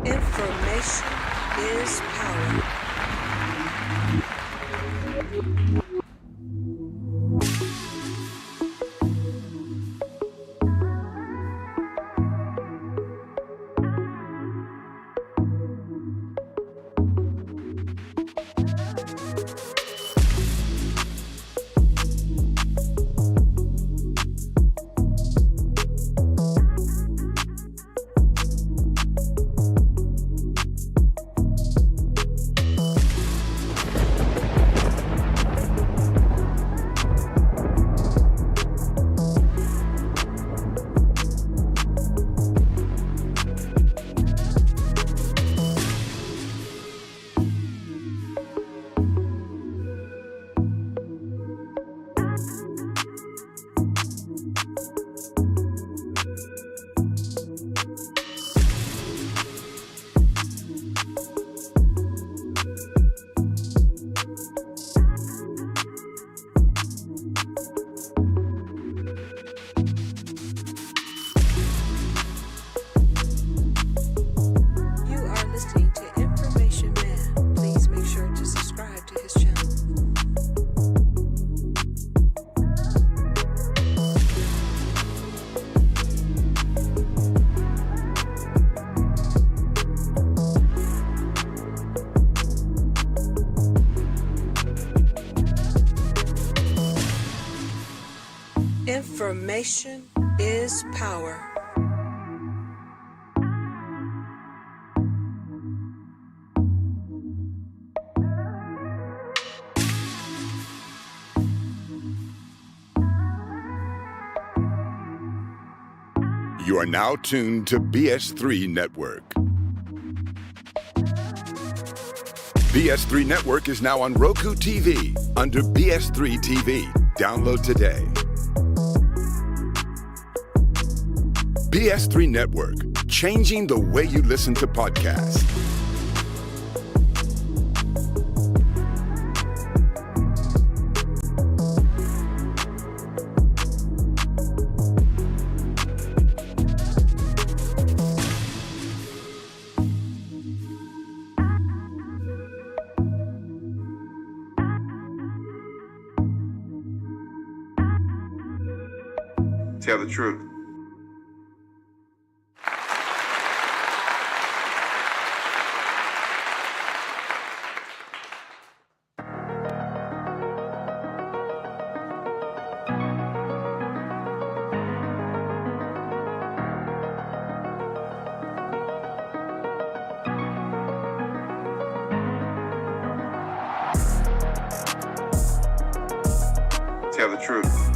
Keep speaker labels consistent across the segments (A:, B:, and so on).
A: Information is power. Information is power.
B: You are now tuned to BS3 Network. BS3 Network is now on Roku TV under BS3 TV. Download today. BS3 Network, changing the way you listen to podcasts.
C: Tell the truth. Tell the truth.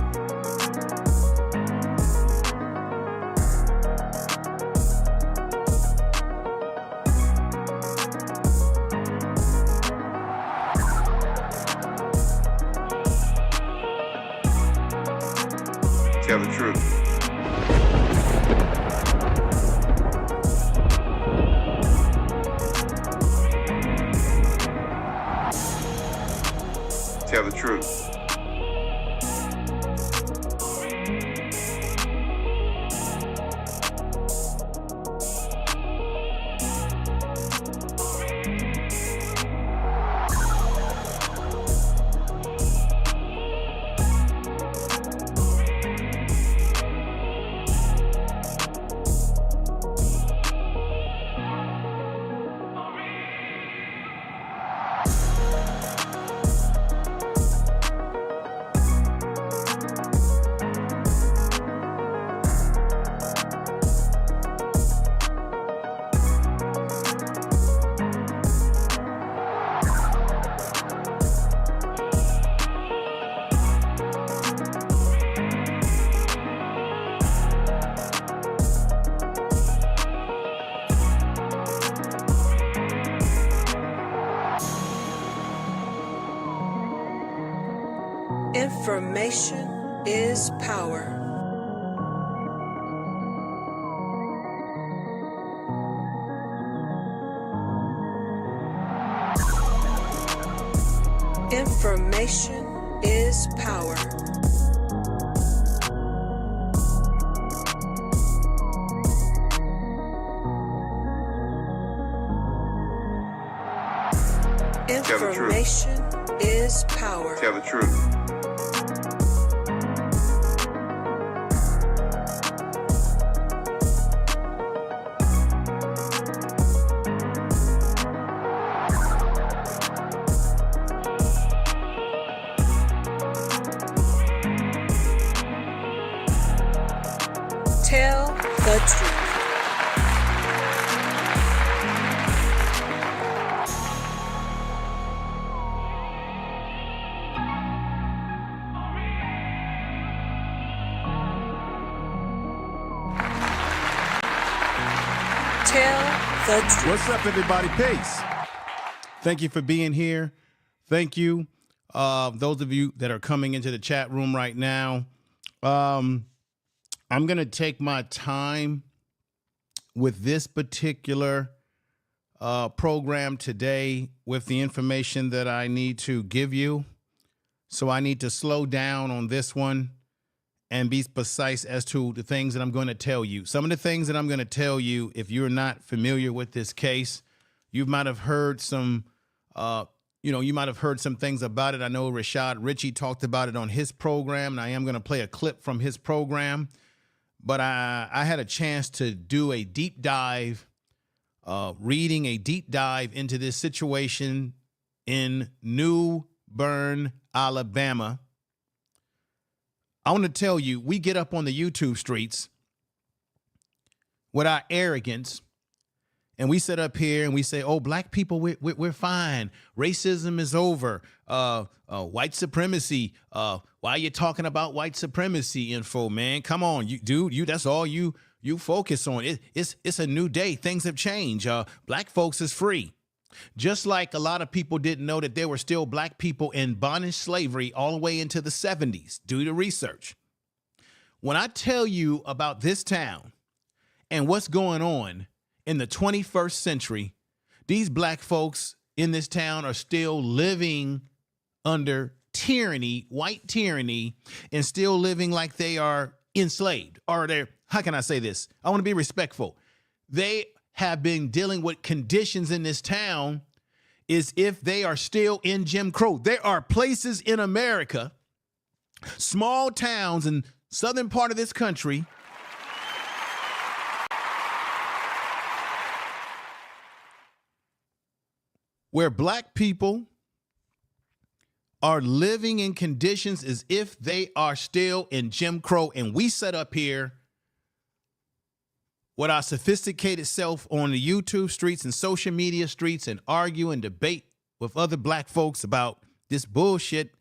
C: Tell the truth. Tell the truth.
A: Information is power. Information is power. Information is power.
C: Tell the truth.
A: Tell the truth. Tell the truth.
D: What's up, everybody? Peace. Thank you for being here. Thank you. Those of you that are coming into the chat room right now. I'm going to take my time with this particular program today with the information that I need to give you. So I need to slow down on this one and be precise as to the things that I'm going to tell you. Some of the things that I'm going to tell you, if you're not familiar with this case, you might have heard some, you might have heard some things about it. I know Rashad Ritchie talked about it on his program, and I am going to play a clip from his program. But I had a chance to do a deep dive, reading a deep dive into this situation in Newburn, Alabama. I want to tell you, we get up on the YouTube streets with our arrogance, and we sit up here and we say, oh, black people, we're fine. Racism is over. White supremacy. Why are you talking about white supremacy info, man? Come on, that's all you focus on. It's a new day. Things have changed. Black folks is free. Just like a lot of people didn't know that there were still black people in bondage slavery all the way into the 70s. Do the research. When I tell you about this town and what's going on in the 21st century, these black folks in this town are still living under tyranny, white tyranny, and still living like they are enslaved. Or they're, how can I say this? I want to be respectful. They have been dealing with conditions in this town as if they are still in Jim Crow. There are places in America, small towns in southern part of this country, where black people are living in conditions as if they are still in Jim Crow. And we set up here with our sophisticated self on the YouTube streets and social media streets and argue and debate with other black folks about this bullshit.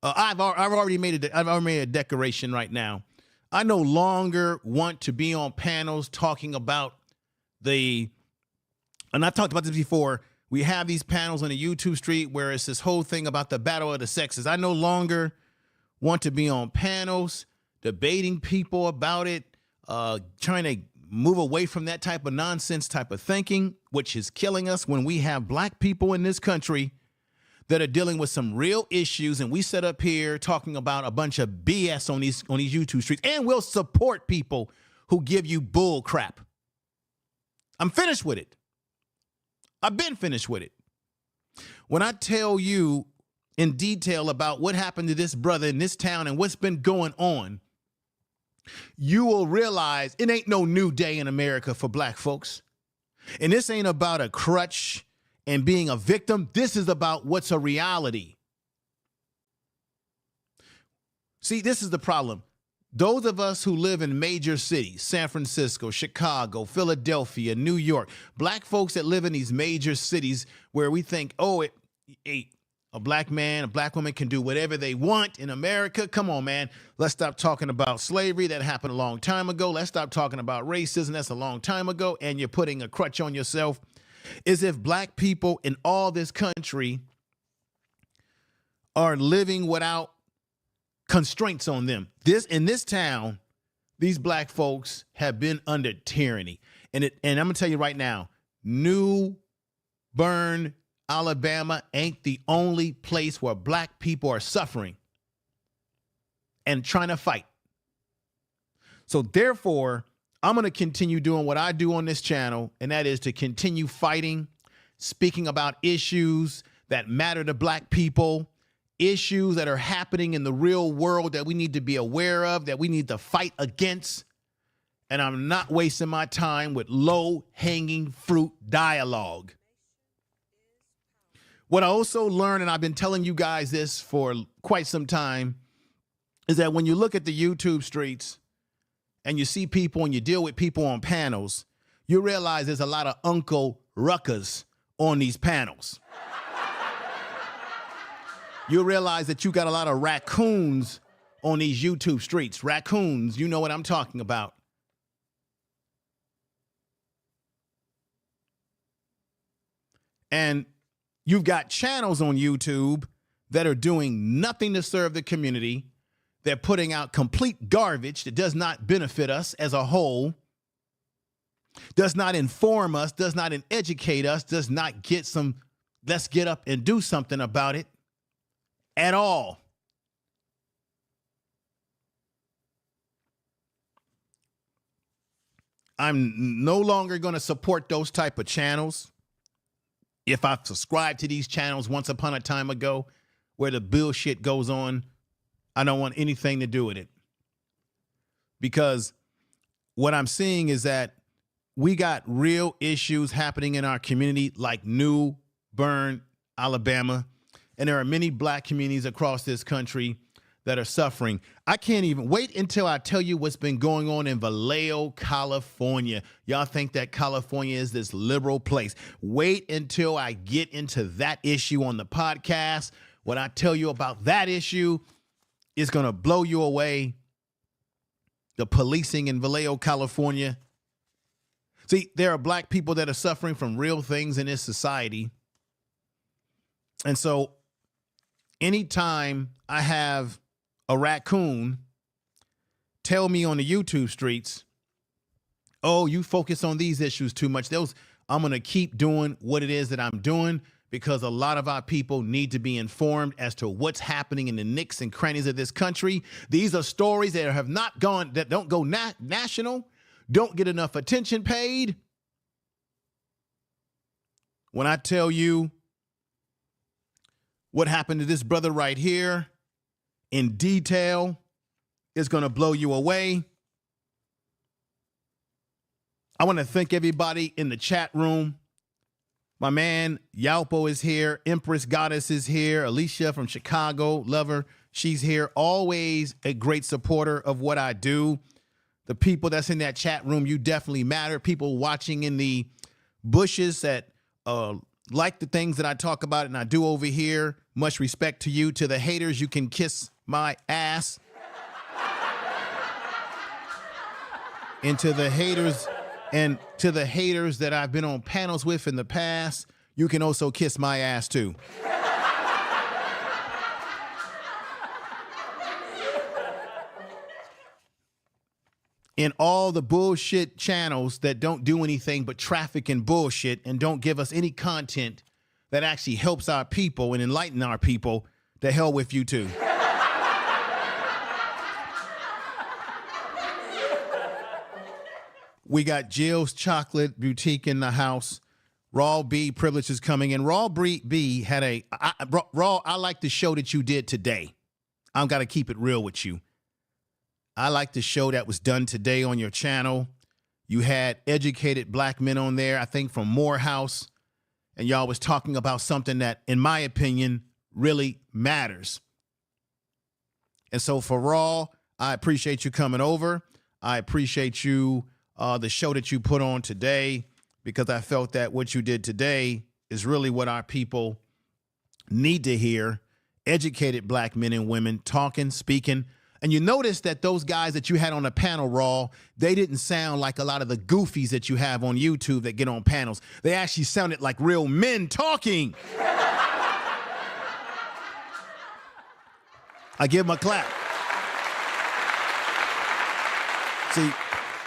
D: I've already made a declaration right now. I no longer want to be on panels talking about and I've talked about this before. We have these panels on the YouTube street where it's this whole thing about the battle of the sexes. I no longer want to be on panels debating people about it, trying to move away from that type of nonsense type of thinking, which is killing us when we have black people in this country that are dealing with some real issues. And we set up here talking about a bunch of BS on these YouTube streets, and we'll support people who give you bull crap. I'm finished with it. I've been finished with it. When I tell you in detail about what happened to this brother in this town and what's been going on, you will realize it ain't no new day in America for black folks. And this ain't about a crutch and being a victim. This is about what's a reality. See, this is the problem. Those of us who live in major cities, San Francisco, Chicago, Philadelphia, New York, black folks that live in these major cities where we think, oh, a black man, a black woman can do whatever they want in America. Come on, man. Let's stop talking about slavery. That happened a long time ago. Let's stop talking about racism. That's a long time ago. And you're putting a crutch on yourself. As if black people in all this country are living without constraints on them. In this town, these black folks have been under tyranny. And I'm going to tell you right now, Newburn, Alabama ain't the only place where black people are suffering and trying to fight. So therefore, I'm going to continue doing what I do on this channel, and that is to continue fighting, speaking about issues that matter to black people, issues that are happening in the real world that we need to be aware of, that we need to fight against. And I'm not wasting my time with low-hanging fruit dialogue. What I also learned, and I've been telling you guys this for quite some time, is that when you look at the YouTube streets and you see people and you deal with people on panels, you realize there's a lot of Uncle Ruckers on these panels. You realize that you got a lot of raccoons on these YouTube streets. Raccoons, you know what I'm talking about. And you've got channels on YouTube that are doing nothing to serve the community. They're putting out complete garbage that does not benefit us as a whole, does not inform us, does not educate us, does not get some, let's get up and do something about it at all. I'm no longer going to support those type of channels. If I subscribed to these channels once upon a time ago where the bullshit goes on, I don't want anything to do with it. Because what I'm seeing is that we got real issues happening in our community like Newburn, Alabama. And there are many black communities across this country that are suffering. I can't even wait until I tell you what's been going on in Vallejo, California. Y'all think that California is this liberal place. Wait until I get into that issue on the podcast. What I tell you about that issue is going to blow you away. The policing in Vallejo, California. See, there are black people that are suffering from real things in this society. And so anytime I have a raccoon tell me on the YouTube streets, oh, you focus on these issues too much, I'm going to keep doing what it is that I'm doing, because a lot of our people need to be informed as to what's happening in the nooks and crannies of this country. These are stories that have not gone, that don't go national, don't get enough attention paid. When I tell you what happened to this brother right here in detail, it's going to blow you away. I want to thank everybody in the chat room. My man Yalpo is here. Empress Goddess is here. Alicia from Chicago, love her. She's here. Always a great supporter of what I do. The people that's in that chat room, you definitely matter. People watching in the bushes that like the things that I talk about and I do over here. Much respect to you. To the haters, you can kiss my ass. And to the haters that I've been on panels with in the past, you can also kiss my ass too. In all the bullshit channels that don't do anything but traffic and bullshit and don't give us any content that actually helps our people and enlighten our people, to hell with you too. We got Jill's Chocolate Boutique in the house. Raw B Privilege is coming in. Raw B had I like the show that you did today. I've got to keep it real with you. I like the show that was done today on your channel. You had educated black men on there, I think from Morehouse, and y'all was talking about something that, in my opinion, really matters. And so for Raw, I appreciate you coming over. I appreciate you, the show that you put on today, because I felt that what you did today is really what our people need to hear. Educated black men and women talking, speaking. And you notice that those guys that you had on the panel, Raw, they didn't sound like a lot of the goofies that you have on YouTube that get on panels. They actually sounded like real men talking. I give them a clap. See,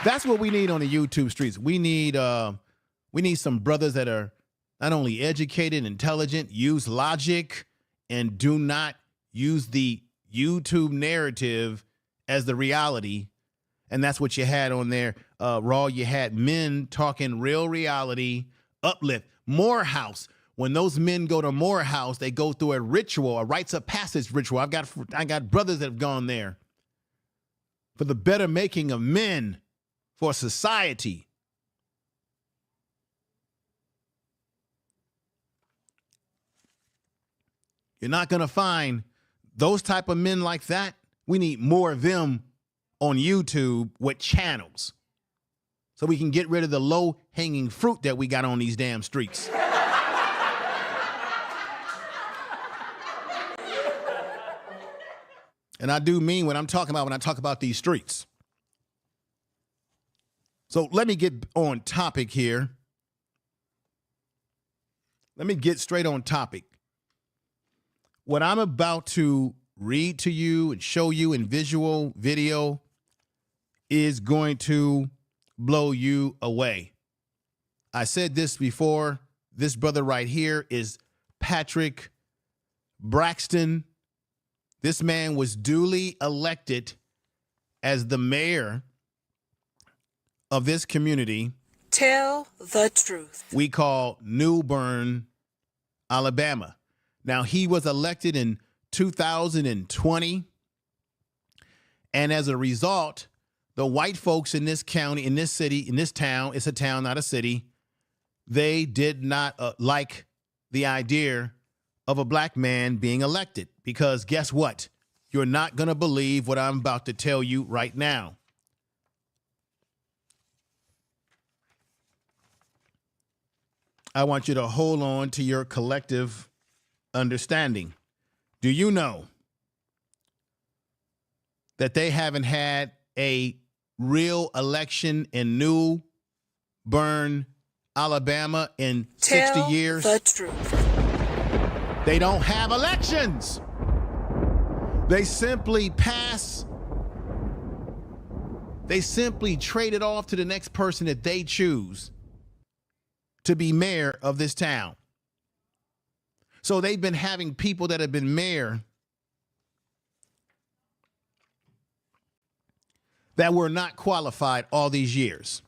D: that's what we need on the YouTube streets. We need some brothers that are not only educated, intelligent, use logic, and do not use the YouTube narrative as the reality. And that's what you had on there. Raw, you had men talking real reality, uplift. Morehouse. when those men go to Morehouse, they go through a ritual, a rites of passage ritual. I got brothers that have gone there for the better making of men for society. You're not going to find those type of men like that. We need more of them on YouTube with channels so we can get rid of the low-hanging fruit that we got on these damn streets. And I do mean what I'm talking about when I talk about these streets. So let me get on topic here. Let me get straight on topic. What I'm about to read to you and show you in visual video is going to blow you away. I said this before. This brother right here is Patrick Braxton. This man was duly elected as the mayor of this community.
A: Tell the truth.
D: We call Newburn, Alabama. Now, he was elected in 2020. And as a result, the white folks in this county, in this city, in this town, it's a town, not a city, they did not like the idea of a black man being elected. Because guess what? You're not going to believe what I'm about to tell you right now. I want you to hold on to your collective understanding. Do you know that they haven't had a real election in Newburn, Alabama in 60 years?
A: Tell the truth.
D: They don't have elections. They simply pass. They simply trade it off to the next person that they choose to be mayor of this town. So they've been having people that have been mayor that were not qualified all these years.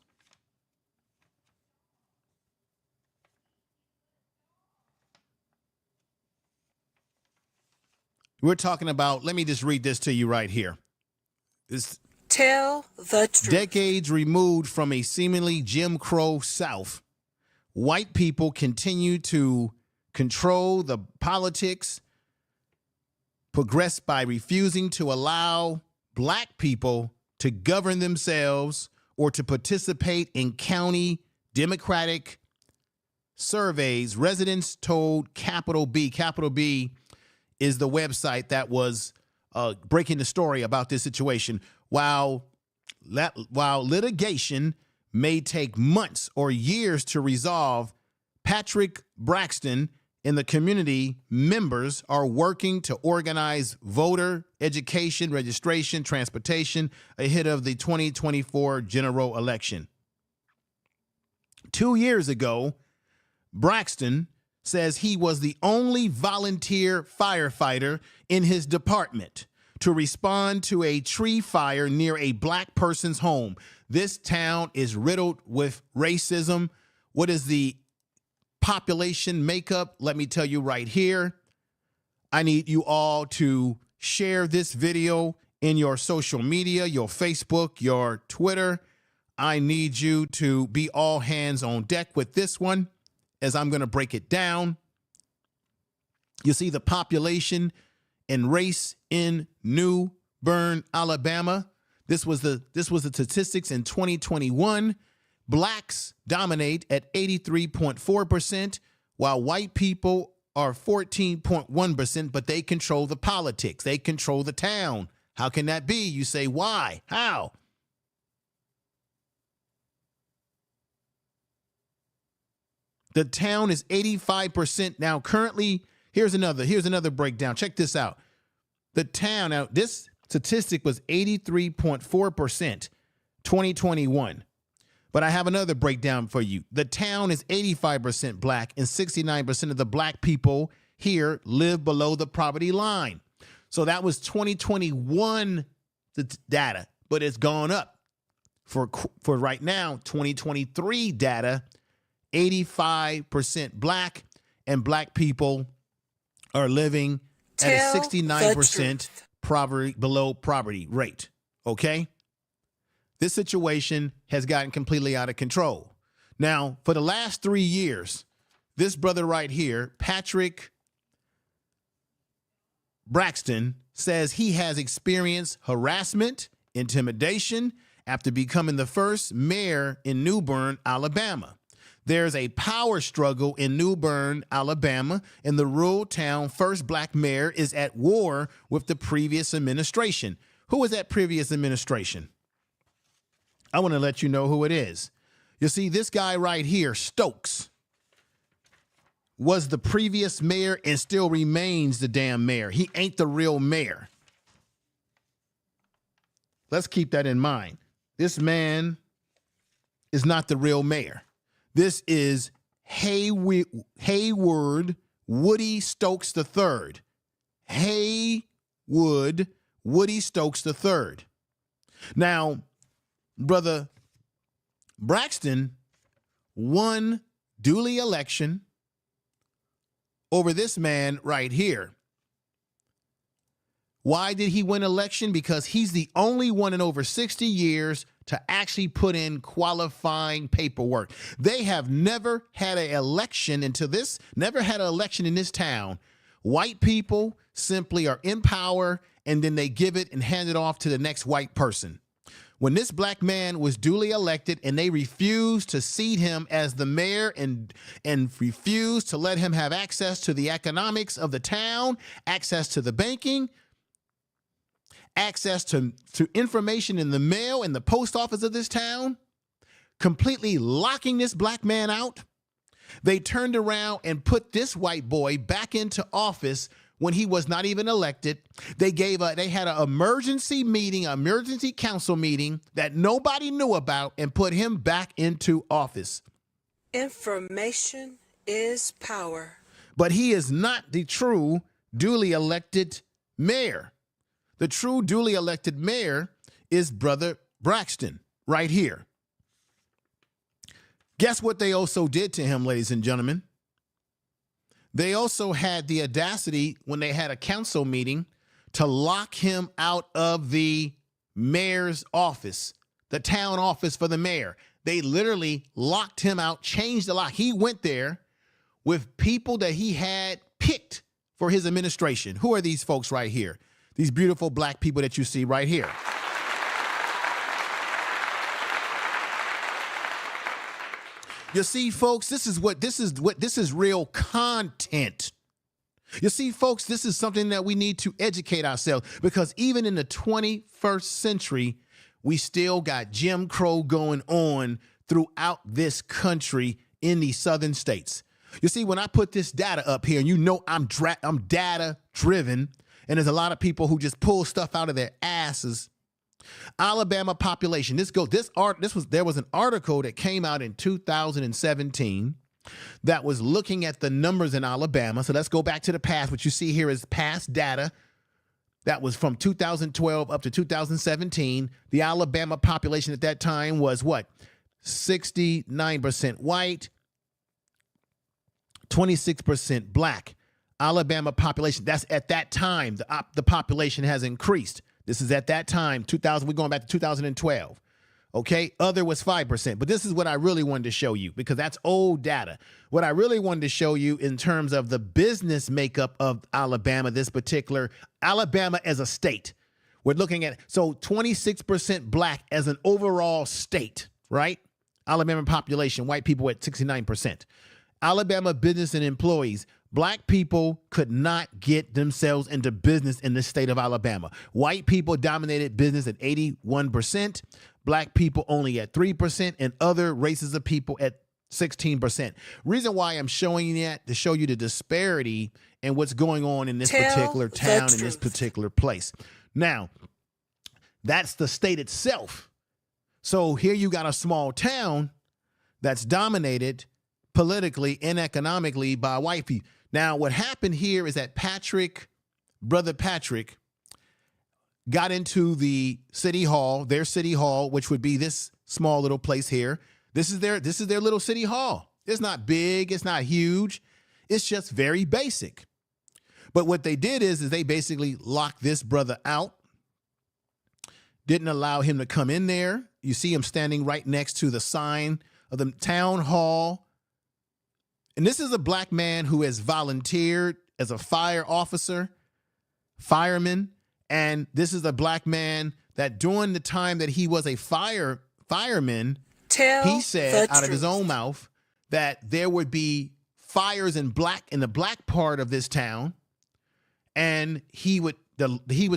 D: We're talking about, let me just read this to you right here. It's
A: Tell the truth.
D: decades removed from a seemingly Jim Crow South, white people continue to control the politics, progress by refusing to allow black people to govern themselves or to participate in county Democratic surveys. Residents told Capital B is the website that was breaking the story about this situation. While litigation may take months or years to resolve, Patrick Braxton and the community members are working to organize voter education, registration, transportation ahead of the 2024 general election. 2 years ago, Braxton says he was the only volunteer firefighter in his department to respond to a tree fire near a black person's home. This town is riddled with racism. What is the population makeup? Let me tell you right here. I need you all to share this video in your social media, your Facebook, your Twitter. I need you to be all hands on deck with this one as I'm going to break it down. You see the population and race in Newburn, Alabama. This was the statistics in 2021. Blacks dominate at 83.4%, while white people are 14.1%, but they control the politics. They control the town. How can that be? You say, why? How? The town is 85% now. Currently, here's another breakdown. Check this out. The town, now this statistic was 83.4%, 2021. But I have another breakdown for you. The town is 85% black, and 69% of the black people here live below the poverty line. So that was 2021 data, but it's gone up. For right now, 2023 data, 85% black and black people are living at a
A: Tell the
D: 69%
A: truth.
D: below poverty rate. Okay? This situation has gotten completely out of control. Now, for the last 3 years, this brother right here, Patrick Braxton, says he has experienced harassment, intimidation after becoming the first mayor in Newburn, Alabama. There's a power struggle in Newburn, Alabama, and the rural town first black mayor is at war with the previous administration. Who was that previous administration? I want to let you know who it is. You see, this guy right here, Stokes, was the previous mayor and still remains the damn mayor. He ain't the real mayor. Let's keep that in mind. This man is not the real mayor. This is Haywood Woody Stokes III. Haywood Woody Stokes III. Now, Brother Braxton won duly election over this man right here. Why did he win election? Because he's the only one in over 60 years to actually put in qualifying paperwork. They have never had an election never had an election in this town. White people simply are in power and then they give it and hand it off to the next white person. When this black man was duly elected and they refused to seat him as the mayor and refused to let him have access to the economics of the town, access to the banking, access to information in the mail and the post office of this town, completely locking this black man out, they turned around and put this white boy back into office when he was not even elected. They had an emergency meeting, emergency council meeting that nobody knew about and put him back into office.
A: Information is power.
D: But he is not the true duly elected mayor. The true duly elected mayor is Brother Braxton right here. Guess what they also did to him, ladies and gentlemen? They also had the audacity when they had a council meeting to lock him out of the mayor's office, the town office for the mayor. They literally locked him out, changed the lock. He went there with people that he had picked for his administration. Who are these folks right here? These beautiful black people that you see right here. You see, folks, this is real content. You see, folks, this is something that we need to educate ourselves, because even in the 21st century, we still got Jim Crow going on throughout this country in the southern states. You see, when I put this data up here, and you know I'm data driven, and there's a lot of people who just pull stuff out of their asses. Alabama population. There was an article that came out in 2017 that was looking at the numbers in Alabama. So let's go back to the past. What you see here is past data that was from 2012 up to 2017. The Alabama population at that time was what? 69% white, 26% black. Alabama population, that's at that time, the population has increased. This is at that time, 2000, we're going back to 2012. Okay, other was 5%. But this is what I really wanted to show you, because that's old data. What I really wanted to show you in terms of the business makeup of Alabama, this particular Alabama as a state. We're looking at, so 26% black as an overall state, right? Alabama population, white people at 69%. Alabama business and employees. Black people could not get themselves into business in the state of Alabama. White people dominated business at 81%, black people only at 3%, and other races of people at 16%. Reason why I'm showing you that, to show you the disparity and what's going on in this particular town, in this particular place. Now, that's the state itself. So here you got a small town that's dominated politically and economically by white people. Now, what happened here is that Brother Patrick, got into the city hall, their city hall, which would be this small little place here. This is their little city hall. It's not big. It's not huge. It's just very basic. But what they did is they basically locked this brother out, didn't allow him to come in there. You see him standing right next to the sign of the town hall. And this is a black man who has volunteered as a fire officer, fireman. And this is a black man that during the time that he was a fireman, he said out of his own mouth that there would be fires in the black part of this town. And he would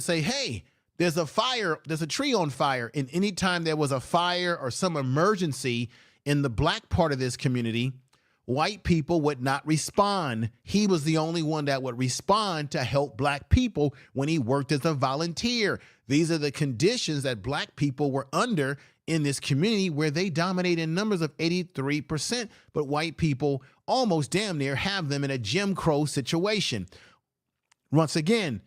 D: say, hey, there's a fire, there's a tree on fire. And anytime there was a fire or some emergency in the black part of this community, white people would not respond. He was the only one that would respond to help black people when he worked as a volunteer. These are the conditions that black people were under in this community where they dominate in numbers of 83%, but white people almost damn near have them in a Jim Crow situation. Once again,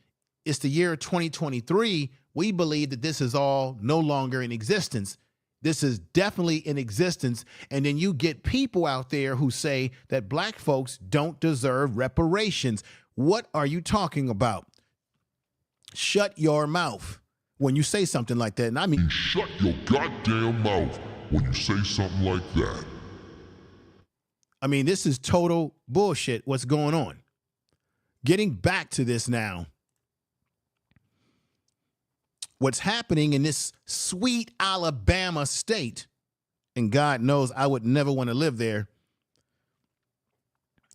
D: it's the year 2023. We believe that this is all no longer in existence. This is definitely in existence. And then you get people out there who say that black folks don't deserve reparations. What are you talking about? Shut your mouth when you say something like that. And I mean,
E: shut your goddamn mouth when you say something like that.
D: I mean, this is total bullshit. What's going on? Getting back to this now. What's happening in this sweet Alabama state, and God knows I would never want to live there,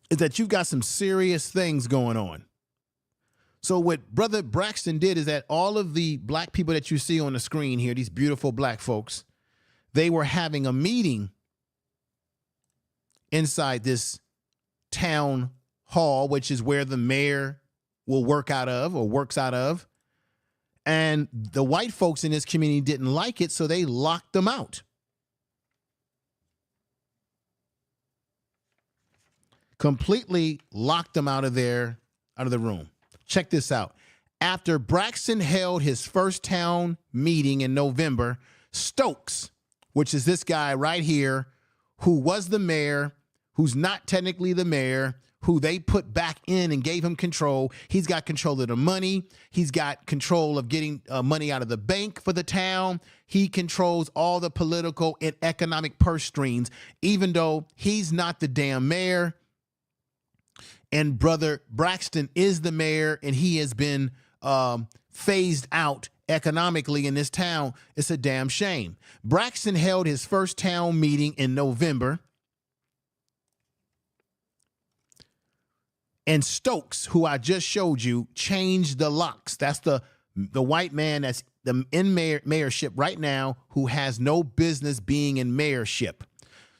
D: is that you've got some serious things going on. So what Brother Braxton did is that all of the black people that you see on the screen here, these beautiful black folks, they were having a meeting inside this town hall, which is where the mayor will work out of or works out of. And the white folks in this community didn't like it, so they locked them out. Completely locked them out of the room. Check this out. After Braxton held his first town meeting in November, Stokes, which is this guy right here, who was the mayor, who's not technically the mayor, who they put back in and gave him control. He's got control of the money. He's got control of getting money out of the bank for the town. He controls all the political and economic purse strings, even though he's not the damn mayor. And Brother Braxton is the mayor, and he has been phased out economically in this town. It's a damn shame. Braxton held his first town meeting in November. And Stokes, who I just showed you, changed the locks. That's the white man that's in mayorship right now who has no business being in mayorship.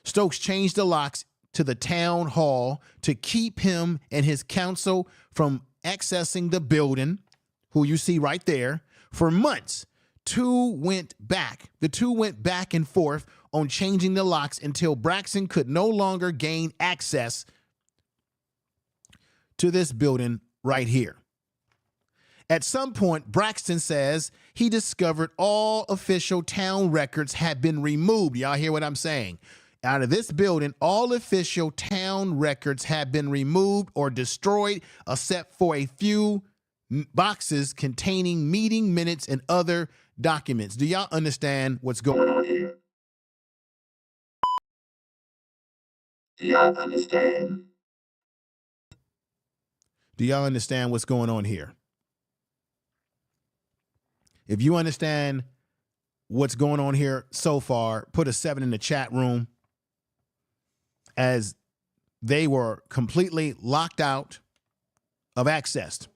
D: Stokes changed the locks to the town hall to keep him and his council from accessing the building, who you see right there, for months. The two went back and forth on changing the locks until Braxton could no longer gain access to this building right here. At some point, Braxton says he discovered all official town records had been removed. Y'all hear what I'm saying? Out of this building, all official town records have been removed or destroyed, except for a few boxes containing meeting minutes and other documents. Do y'all understand what's going on here?
E: Do y'all understand?
D: Do y'all understand what's going on here? If you understand what's going on here so far, put a 7 in the chat room, as they were completely locked out of access.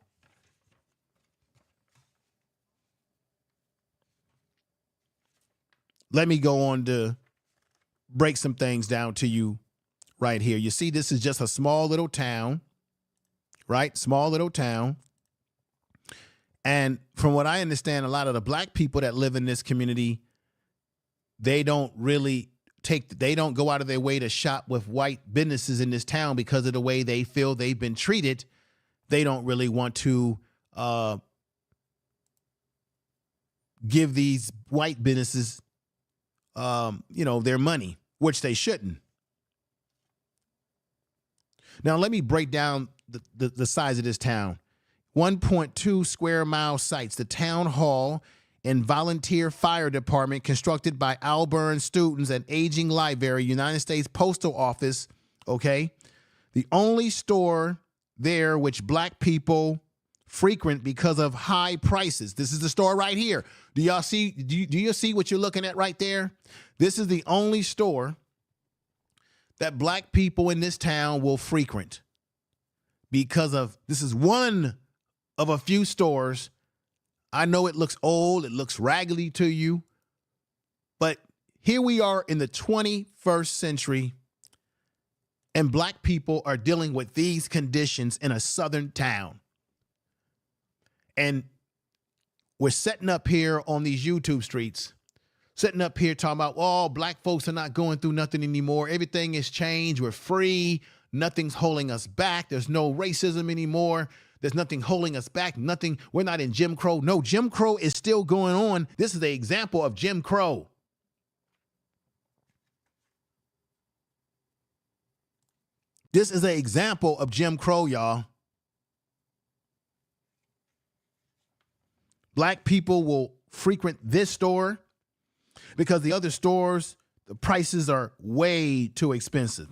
D: Let me go on to break some things down to you right here. You see, this is just a small little town. Right? Small little town. And from what I understand, a lot of the black people that live in this community, they don't go out of their way to shop with white businesses in this town because of the way they feel they've been treated. They don't really want to give these white businesses, their money, which they shouldn't. Now, let me break down the size of this town. 1.2 square mile sites, the town hall and volunteer fire department constructed by Bern students and aging library, United States Postal Office, okay? The only store there which black people frequent because of high prices. This is the store right here. Do y'all see, do you see what you're looking at right there? This is the only store that black people in this town will frequent because of, this is one of a few stores. I know it looks old, it looks raggedy to you, but here we are in the 21st century, and black people are dealing with these conditions in a southern town. And we're setting up here on these YouTube streets, sitting up here talking about, oh, black folks are not going through nothing anymore. Everything has changed. We're free. Nothing's holding us back. There's no racism anymore. There's nothing holding us back. Nothing. We're not in Jim Crow. No, Jim Crow is still going on. This is an example of Jim Crow. This is an example of Jim Crow, y'all. Black people will frequent this store because the other stores, the prices are way too expensive.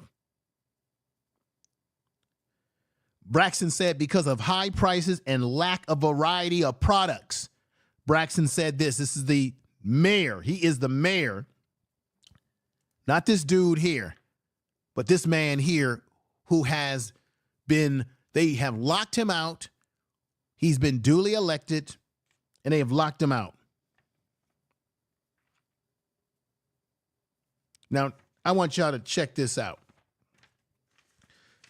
D: Braxton said because of high prices and lack of variety of products. Braxton said this is the mayor. He is the mayor. Not this dude here, but this man here who has been, they have locked him out. He's been duly elected and they have locked him out. Now, I want y'all to check this out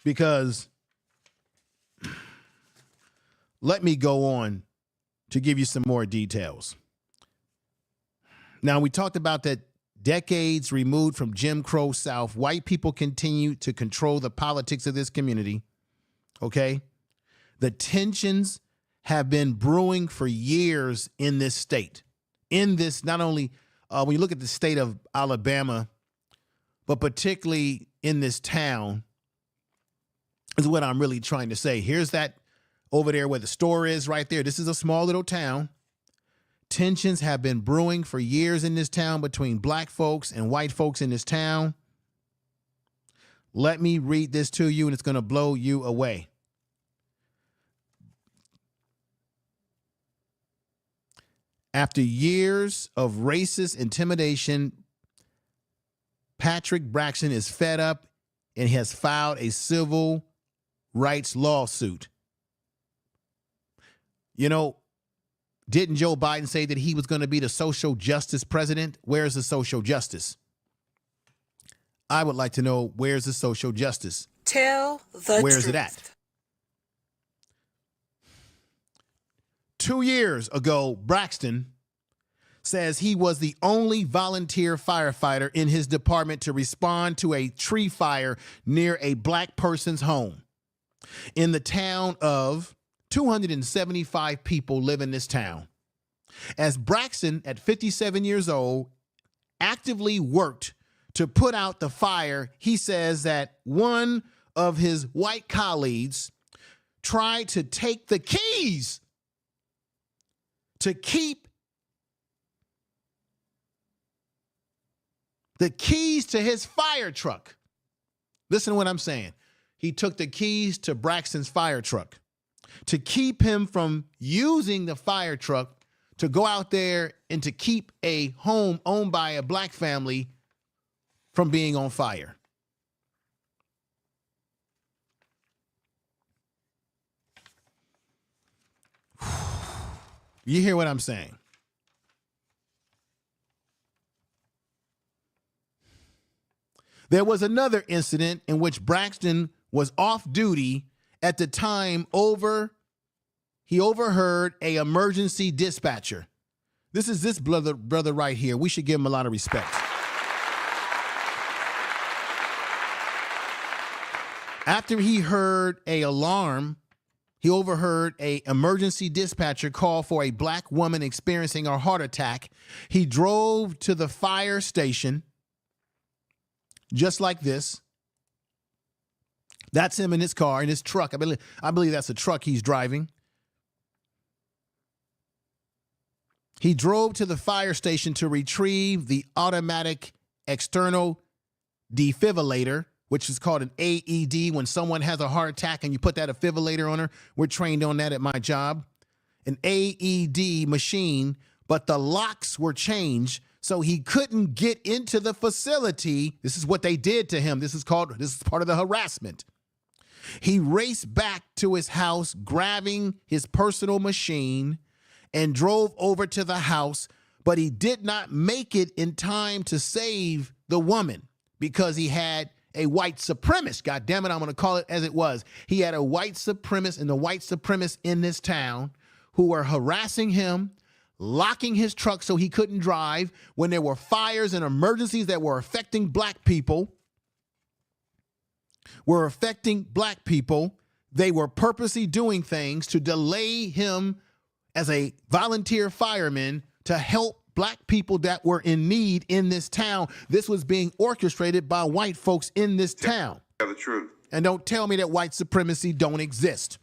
D: because let me go on to give you some more details. Now, we talked about that decades removed from Jim Crow South, white people continue to control the politics of this community, okay? The tensions have been brewing for years in this state. In this, not only when you look at the state of Alabama, but particularly in this town, is what I'm really trying to say. Here's that over there where the store is right there. This is a small little town. Tensions have been brewing for years in this town between black folks and white folks in this town. Let me read this to you and it's going to blow you away. After years of racist intimidation, Patrick Braxton is fed up and has filed a civil rights lawsuit. You know, didn't Joe Biden say that he was going to be the social justice president? Where's the social justice? I would like to know, where's the social justice?
A: Tell the truth.
D: Where's it at? 2 years ago, Braxton says he was the only volunteer firefighter in his department to respond to a tree fire near a black person's home. In the town of 275 people live in this town. As Braxton, at 57 years old, actively worked to put out the fire, he says that one of his white colleagues tried to take the keys to keep the keys to his fire truck. Listen to what I'm saying. He took the keys to Braxton's fire truck to keep him from using the fire truck to go out there and to keep a home owned by a black family from being on fire. You hear what I'm saying? There was another incident in which Braxton was off duty at the time. He overheard a emergency dispatcher. This is this brother right here. We should give him a lot of respect. After he heard a alarm, he overheard a emergency dispatcher call for a black woman experiencing a heart attack. He drove to the fire station just like this, That's him in his car, in his truck. I believe that's a truck he's driving. He drove to the fire station to retrieve the automatic external defibrillator, which is called an AED. When someone has a heart attack and you put that defibrillator on her, we're trained on that at my job. An AED machine, but the locks were changed, so he couldn't get into the facility. This is what they did to him. This is part of the harassment. He raced back to his house, grabbing his personal machine, and drove over to the house, but he did not make it in time to save the woman because he had a white supremacist. God damn it, I'm going to call it as it was. He had a white supremacist and the white supremacists in this town who were harassing him, locking his truck so he couldn't drive when there were fires and emergencies that were affecting black people. They were purposely doing things to delay him as a volunteer fireman to help black people that were in need in this town. This was being orchestrated by white folks in this town.
C: Tell the truth.
D: And don't tell me that white supremacy don't exist.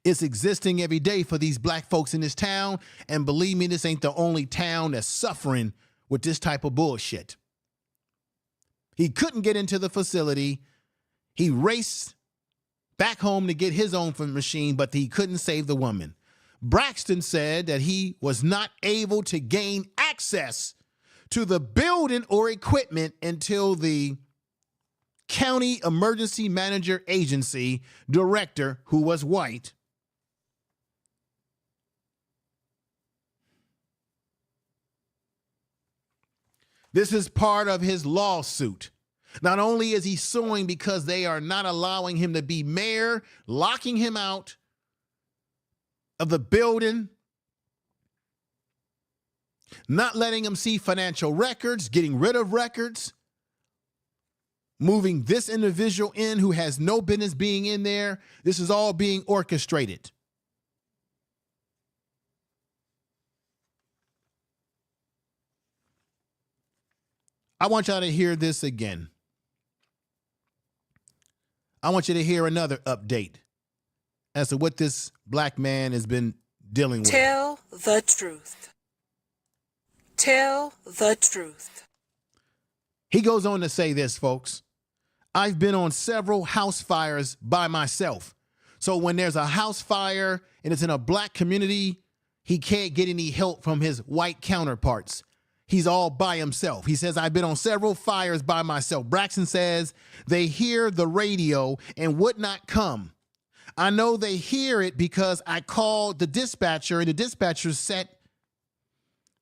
D: It's existing every day for these black folks in this town. And believe me, this ain't the only town that's suffering with this type of bullshit. He couldn't get into the facility. He raced back home to get his own machine, but he couldn't save the woman. Braxton said that he was not able to gain access to the building or equipment until the county emergency manager agency director, who was white, this is part of his lawsuit. Not only is he suing because they are not allowing him to be mayor, locking him out of the building, not letting him see financial records, getting rid of records, moving this individual in who has no business being in there. This is all being orchestrated. I want y'all to hear this again. I want you to hear another update as to what this black man has been dealing with.
A: Tell the truth. Tell the truth.
D: He goes on to say this, folks. I've been on several house fires by myself. So when there's a house fire and it's in a black community, he can't get any help from his white counterparts. He's all by himself. He says, I've been on several fires by myself. Braxton says they hear the radio and would not come. I know they hear it because I called the dispatcher and the dispatcher set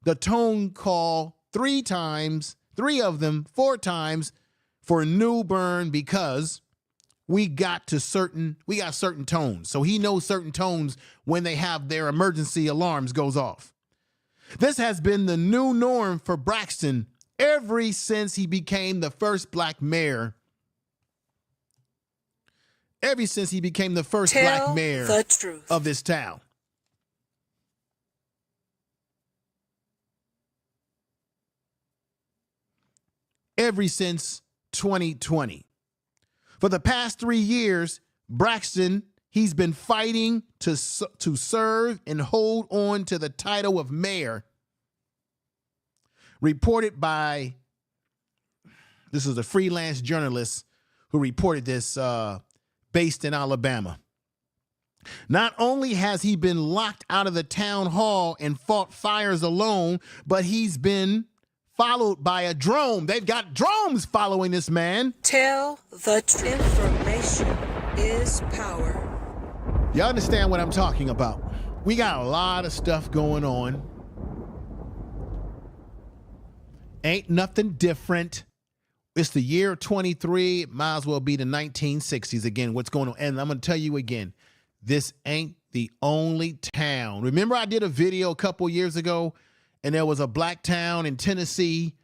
D: the tone call 3 times, 4 times for Newburn because we got certain tones. So he knows certain tones when they have their emergency alarms goes off. This has been the new norm for Braxton ever since he became the first black mayor. Ever since he became the first black mayor of this town. Ever since 2020. For the past 3 years, Braxton, he's been fighting to serve and hold on to the title of mayor. Reported by, this is a freelance journalist who reported this, based in Alabama. Not only has he been locked out of the town hall and fought fires alone, but he's been followed by a drone. They've got drones following this man.
A: Tell the truth. Information is power.
D: You understand what I'm talking about? We got a lot of stuff going on. Ain't nothing different. It's the year 23. It might as well be the 1960s again. What's going on? And I'm going to tell you again, this ain't the only town. Remember I did a video a couple years ago and there was a black town in Tennessee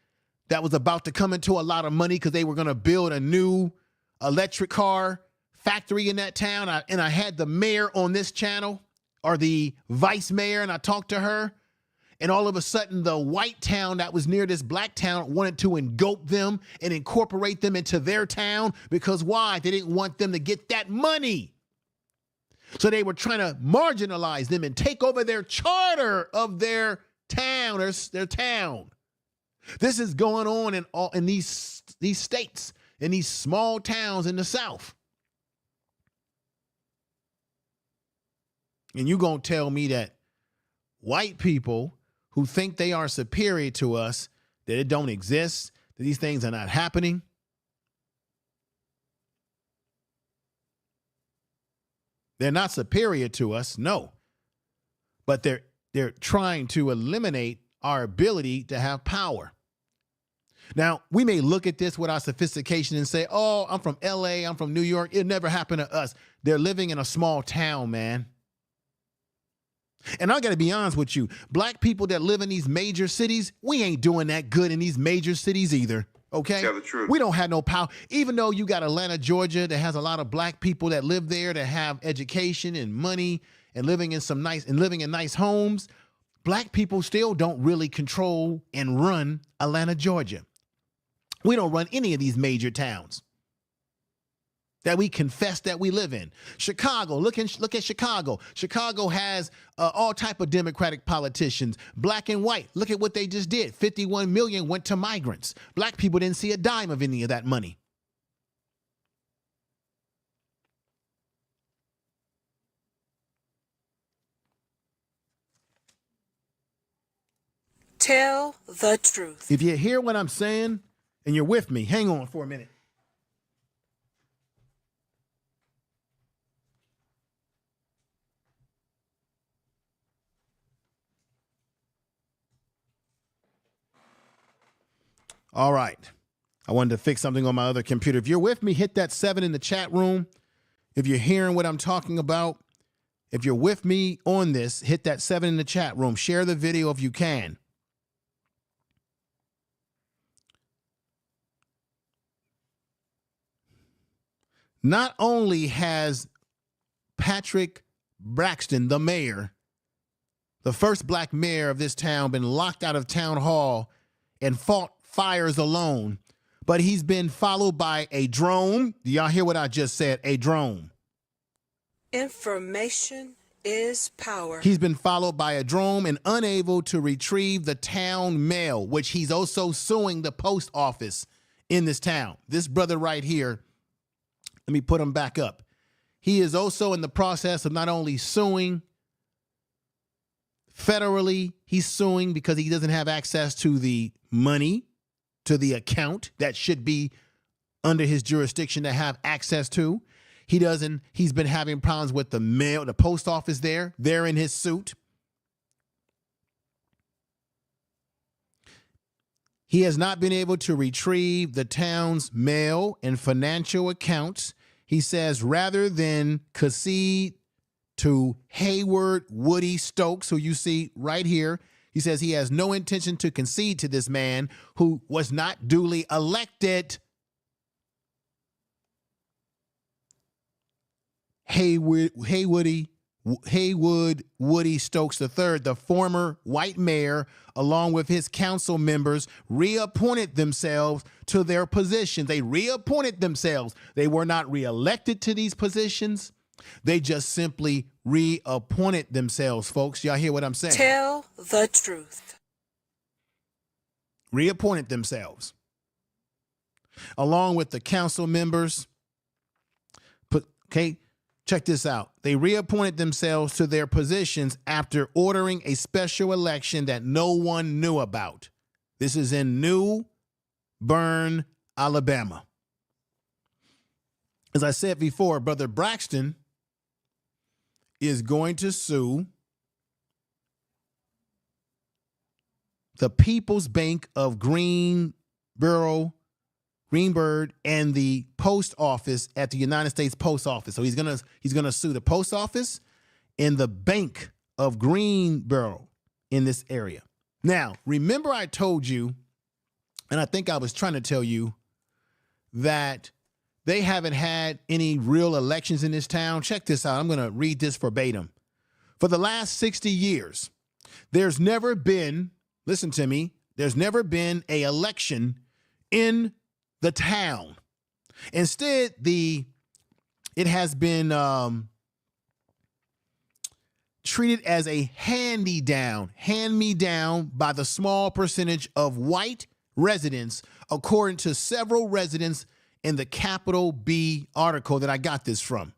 D: that was about to come into a lot of money because they were going to build a new electric car factory in that town. I had the mayor on this channel, or the vice mayor, and I talked to her. And all of a sudden, the white town that was near this black town wanted to engulf them and incorporate them into their town. Because why? They didn't want them to get that money. So they were trying to marginalize them and take over their charter of their town, or their town. This is going on in these states, in these small towns in the South. And you gonna tell me that white people who think they are superior to us, that it don't exist, that these things are not happening? They're not superior to us, no. But they're trying to eliminate our ability to have power. Now, we may look at this with our sophistication and say, oh, I'm from LA, I'm from New York. It never happened to us. They're living in a small town, man. And I got to be honest with you, black people that live in these major cities, we ain't doing that good in these major cities either. Okay?
C: Tell the truth.
D: We don't have no power. Even though you got Atlanta, Georgia, that has a lot of black people that live there, that have education and money and living in nice homes, black people still don't really control and run Atlanta, Georgia. We don't run any of these major towns that we confess that we live in. Chicago, look at Chicago. Chicago has all type of Democratic politicians, black and white. Look at what they just did. 51 million went to migrants. Black people didn't see a dime of any of that money.
A: Tell the truth.
D: If you hear what I'm saying and you're with me, hang on for a minute. All right. I wanted to fix something on my other computer. If you're with me, hit that 7 in the chat room. If you're hearing what I'm talking about, if you're with me on this, hit that 7 in the chat room. Share the video if you can. Not only has Patrick Braxton, the mayor, the first black mayor of this town, been locked out of town hall and fought fires alone, but he's been followed by a drone. Do y'all hear what I just said? A drone.
A: Information is power.
D: He's been followed by a drone and unable to retrieve the town mail, which he's also suing the post office in this town. This brother right here, let me put him back up. He is also in the process of not only suing federally, he's suing because he doesn't have access to the money, to the account that should be under his jurisdiction to have access to. He's been having problems with the mail, the post office there. They're in his suit. He has not been able to retrieve the town's mail and financial accounts. He says rather than concede to Haywood Stokes, who you see right here, he says he has no intention to concede to this man who was not duly elected. Haywood Stokes III, the former white mayor, along with his council members, reappointed themselves to their positions. They reappointed themselves. They were not reelected to these positions. They just simply reappointed themselves, folks. Y'all hear what I'm saying?
A: Tell the truth.
D: Reappointed themselves. Along with the council members. Okay, check this out. They reappointed themselves to their positions after ordering a special election that no one knew about. This is in Newburn, Alabama. As I said before, Brother Braxton is going to sue the People's Bank of Greenburg and the post office at the United States Post Office. So he's gonna sue the post office and the Bank of Greenburg in this area. Now, remember I told you, and I think I was trying to tell you, that they haven't had any real elections in this town. Check this out. I'm going to read this verbatim. For the last 60 years, There's never been, listen to me, there's never been an election in the town. Instead, it has been treated as a hand-me-down by the small percentage of white residents, according to several residents in the Capital B article that I got this from.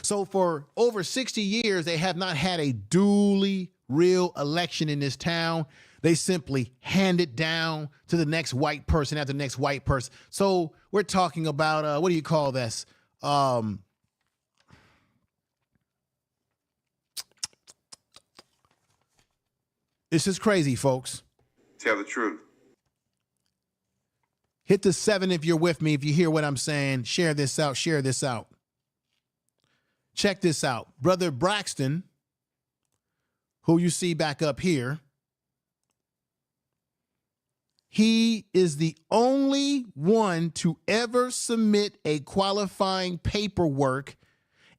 D: So for over 60 years, they have not had a duly real election in this town. They simply hand it down to the next white person after the next white person. So we're talking about, what do you call this? This is crazy, folks.
C: Tell the truth.
D: Hit the 7 if you're with me. If you hear what I'm saying, share this out. Share this out. Check this out. Brother Braxton, who you see back up here, he is the only one to ever submit a qualifying paperwork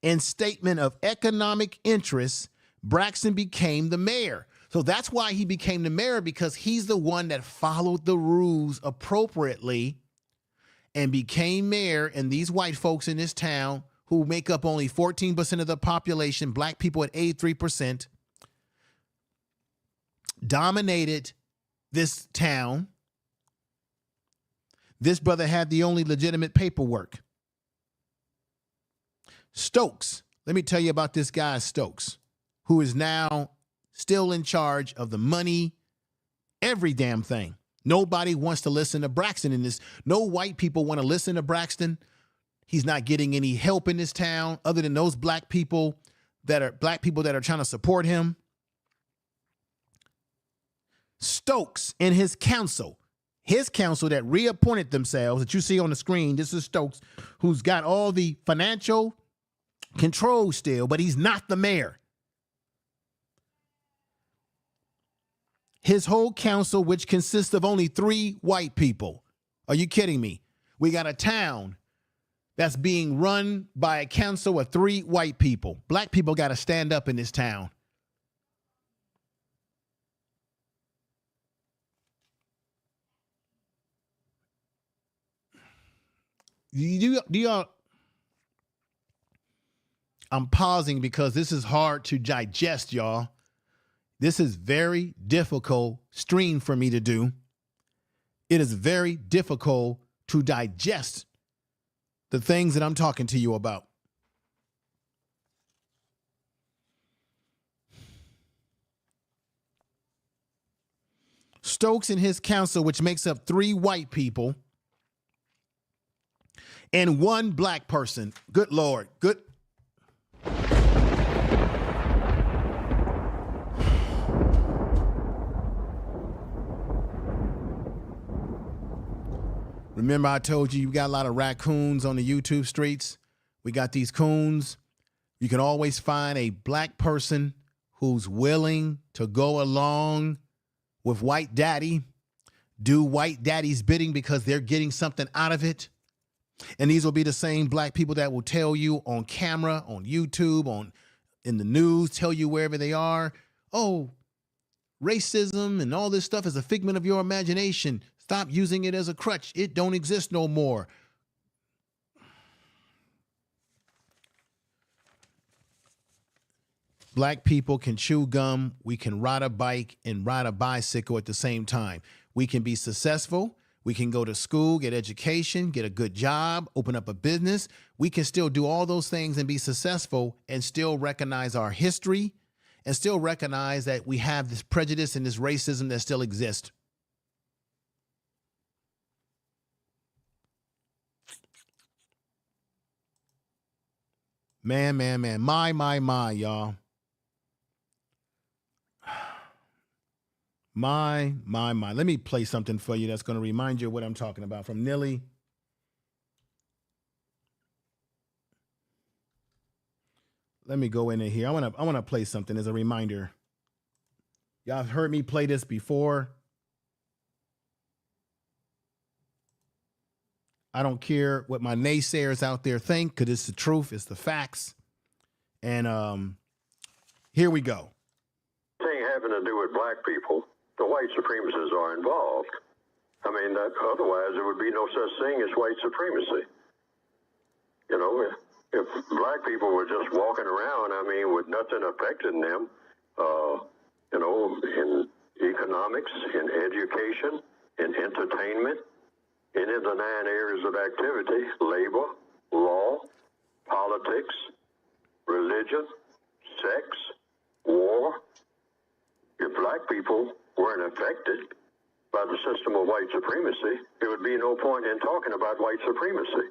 D: and statement of economic interest. Braxton became the mayor. So that's why he became the mayor, because he's the one that followed the rules appropriately and became mayor. And these white folks in this town, who make up only 14% of the population, black people at 83%, dominated this town. This brother had the only legitimate paperwork. Stokes, let me tell you about this guy, Stokes, who is now still in charge of the money, every damn thing. Nobody wants to listen to Braxton in this. No white people want to listen to Braxton. He's not getting any help in this town other than those black people that are trying to support him. Stokes and his council that reappointed themselves, that you see on the screen, this is Stokes, who's got all the financial control still, but he's not the mayor. His whole council, which consists of only 3 white people. Are you kidding me? We got a town that's being run by a council of 3 white people. Black people got to stand up in this town. I'm pausing because this is hard to digest, y'all. This is very difficult stream for me to do. It is very difficult to digest the things that I'm talking to you about. Stokes and his council, which makes up 3 white people and 1 black person. Good Lord. Good. Remember, I told you got a lot of raccoons on the YouTube streets. We got these coons. You can always find a black person who's willing to go along with white daddy, do white daddy's bidding because they're getting something out of it. And these will be the same black people that will tell you on camera, on YouTube, in the news, tell you wherever they are, oh, racism and all this stuff is a figment of your imagination. Stop using it as a crutch. It don't exist no more. Black people can chew gum. We can ride a bike and ride a bicycle at the same time. We can be successful. We can go to school, get education, get a good job, open up a business. We can still do all those things and be successful and still recognize our history and still recognize that we have this prejudice and this racism that still exists. Man, my, y'all. My. Let me play something for you that's going to remind you of what I'm talking about from Nilly. Let me go in here. I want to play something as a reminder. Y'all have heard me play this before. I don't care what my naysayers out there think, because it's the truth, it's the facts. And here we go.
F: Saying to do with black people, the white supremacists are involved. I mean, otherwise there would be no such thing as white supremacy. You know, if black people were just walking around, I mean, with nothing affecting them, you know, in economics, in education, in entertainment, any of the 9 areas of activity, labor, law, politics, religion, sex, war. If black people weren't affected by the system of white supremacy, there would be no point in talking about white supremacy.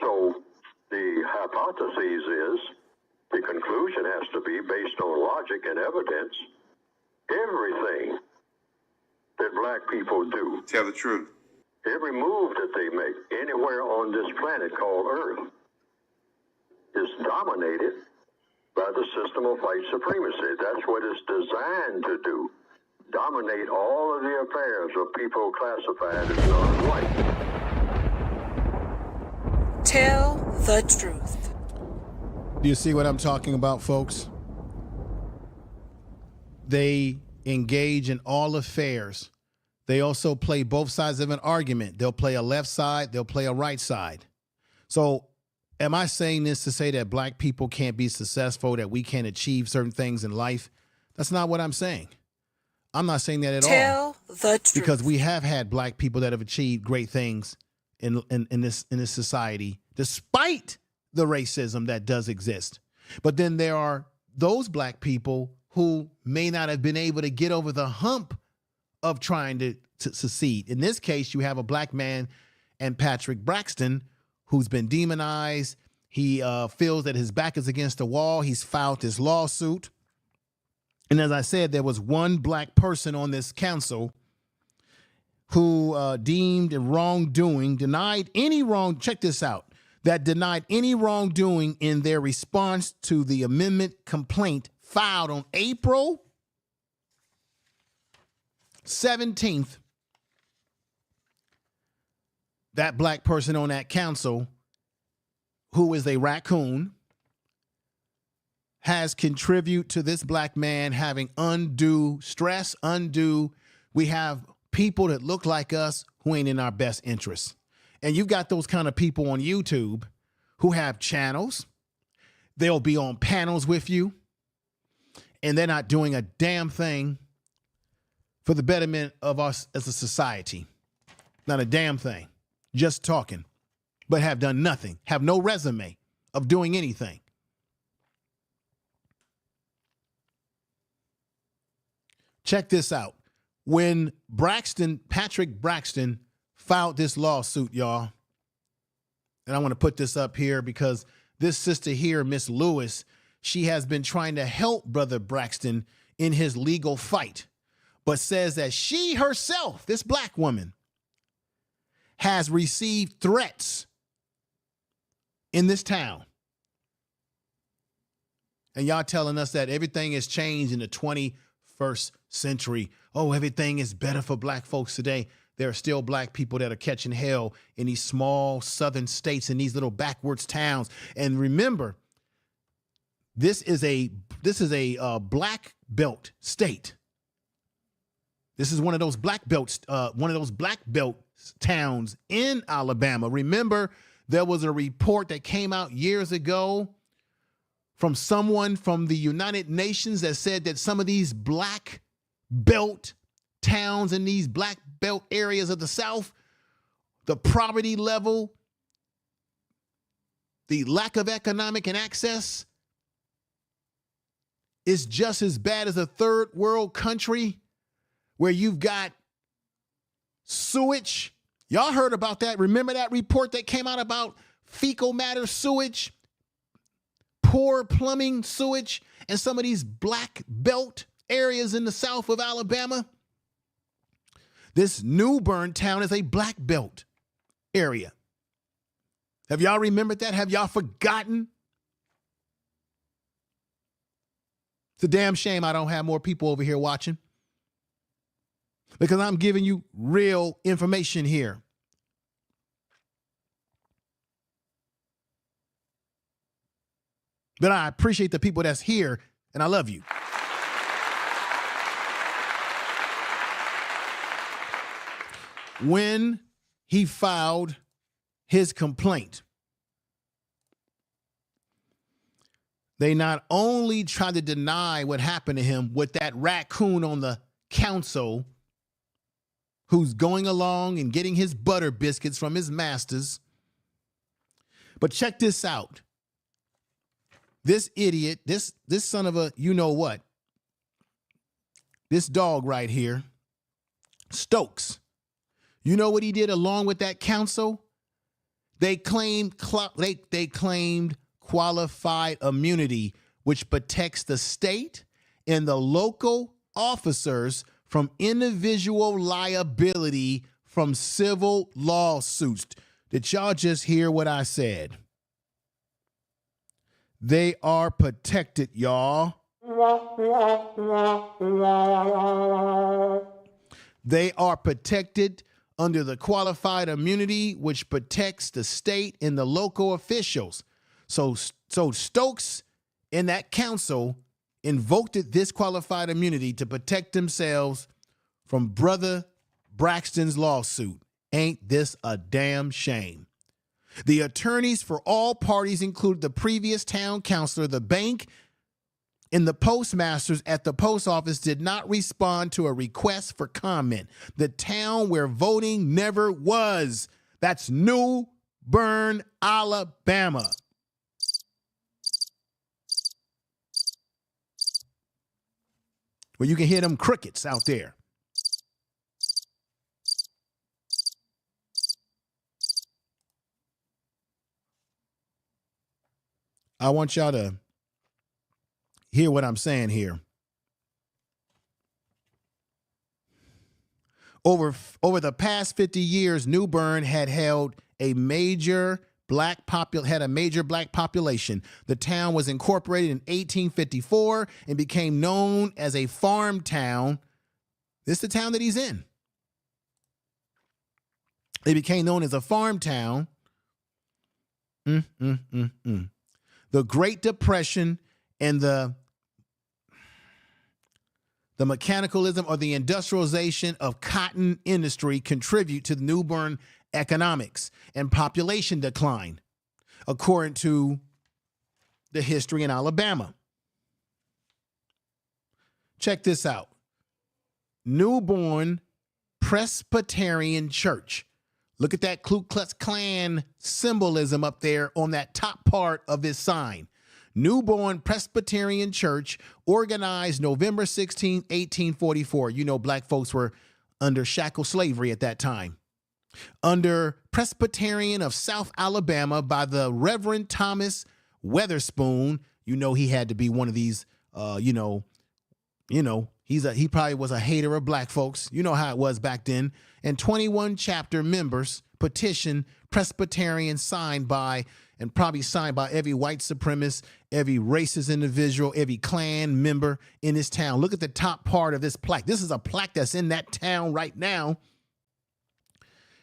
F: So the hypothesis is, the conclusion has to be based on logic and evidence. Everything that black people do,
C: Tell the truth.
F: every move that they make anywhere on this planet called Earth is dominated by the system of white supremacy. That's what it's designed to do. Dominate all of the affairs of people classified as non-white.
A: Tell the truth.
D: Do you see what I'm talking about, folks? They engage in all affairs. They also play both sides of an argument. They'll play a left side, they'll play a right side. So am I saying this to say that black people can't be successful, that we can't achieve certain things in life? That's not what I'm saying. I'm not saying that at all.
A: Tell the truth.
D: Because we have had black people that have achieved great things in this society, despite the racism that does exist. But then there are those black people who may not have been able to get over the hump of trying to succeed. In this case, you have a black man and Patrick Braxton who's been demonized. He feels that his back is against the wall. He's filed this lawsuit. And as I said, there was one black person on this council who deemed wrongdoing, denied any wrong, check this out, that denied any wrongdoing in their response to the amendment complaint filed on April 17th. That black person on that council, who is a raccoon, has contributed to this black man having undue stress, we have people that look like us who ain't in our best interests. And you've got those kind of people on YouTube who have channels. They'll be on panels with you, and they're not doing a damn thing for the betterment of us as a society. Not a damn thing. Just talking, but have done nothing, have no resume of doing anything. Check this out. When Patrick Braxton filed this lawsuit, y'all, and I want to put this up here because this sister here, Miss Lewis, she has been trying to help Brother Braxton in his legal fight, but says that she herself, this black woman, has received threats in this town. And y'all telling us that everything has changed in the 21st century. Oh, everything is better for black folks today. There are still black people that are catching hell in these small southern states, in these little backwards towns. And remember, this is a black belt state. This is one of those black belts, towns in Alabama. Remember, there was a report that came out years ago from someone from the United Nations that said that some of these black belt towns in these black belt areas of the South, the poverty level, the lack of economic and access is just as bad as a third world country where you've got sewage. Y'all heard about that. Remember that report that came out about fecal matter sewage, poor plumbing sewage, and some of these black belt areas in the south of Alabama? This Newburn town is a black belt area. Have y'all remembered that? Have y'all forgotten? It's a damn shame I don't have more people over here watching, because I'm giving you real information here. But I appreciate the people that's here, and I love you. when he filed his complaint, they not only tried to deny what happened to him with that raccoon on the council who's going along and getting his butter biscuits from his masters, but check this out. This idiot, this son of a you-know-what, this dog right here, Stokes, you know what he did along with that council? They claimed qualified immunity, which protects the state and the local officers from individual liability from civil lawsuits. Did y'all just hear what I said? They are protected, y'all. They are protected under the qualified immunity, which protects the state and the local officials. So Stokes and that council invoked this qualified immunity to protect themselves from Brother Braxton's lawsuit. Ain't this a damn shame? The attorneys for all parties included the previous town councilor, the bank, and the postmasters at the post office did not respond to a request for comment. The town where voting never was. That's Newburn, Alabama. Where you can hear them crickets out there. I want y'all to hear what I'm saying here. Over the past 50 years, Newburn had a major black population. The town was incorporated in 1854 and became known as a farm town. This is the town that he's in. It became known as a farm town. The Great Depression and the mechanicalism or the industrialization of cotton industry contribute to the Newburn economics and population decline, according to the history in Alabama. Check this out. Newburn Presbyterian Church. Look at that Ku Klux Klan symbolism up there on that top part of this sign. Newburn Presbyterian Church, organized November 16, 1844. You know, black folks were under shackle slavery at that time. Under Presbyterian of South Alabama by the Reverend Thomas Weatherspoon. You know, he had to be one of these, he probably was a hater of black folks. You know how it was back then. And 21 chapter members petition Presbyterian signed by every white supremacist, every racist individual, every Klan member in this town. Look at the top part of this plaque. This is a plaque that's in that town right now.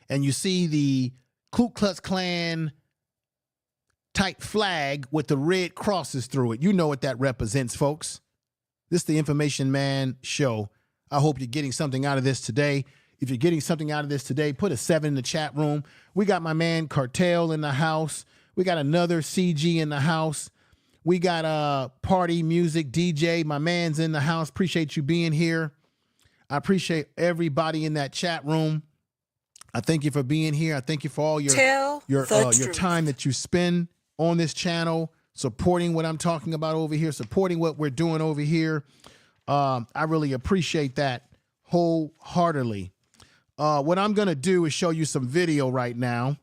D: And you see the Ku Klux Klan type flag with the red crosses through it. You know what that represents, folks. This is the Information Man Show. I hope you're getting something out of this today. If you're getting something out of this today, put a 7 in the chat room. We got my man Cartel in the house. We got another CG in the house. We got party music DJ. My man's in the house. Appreciate you being here. I appreciate everybody in that chat room. I thank you for being here. I thank you for all your time that you spend on this channel, supporting what I'm talking about over here, supporting what we're doing over here. I really appreciate that wholeheartedly. What I'm going to do is show you some video right now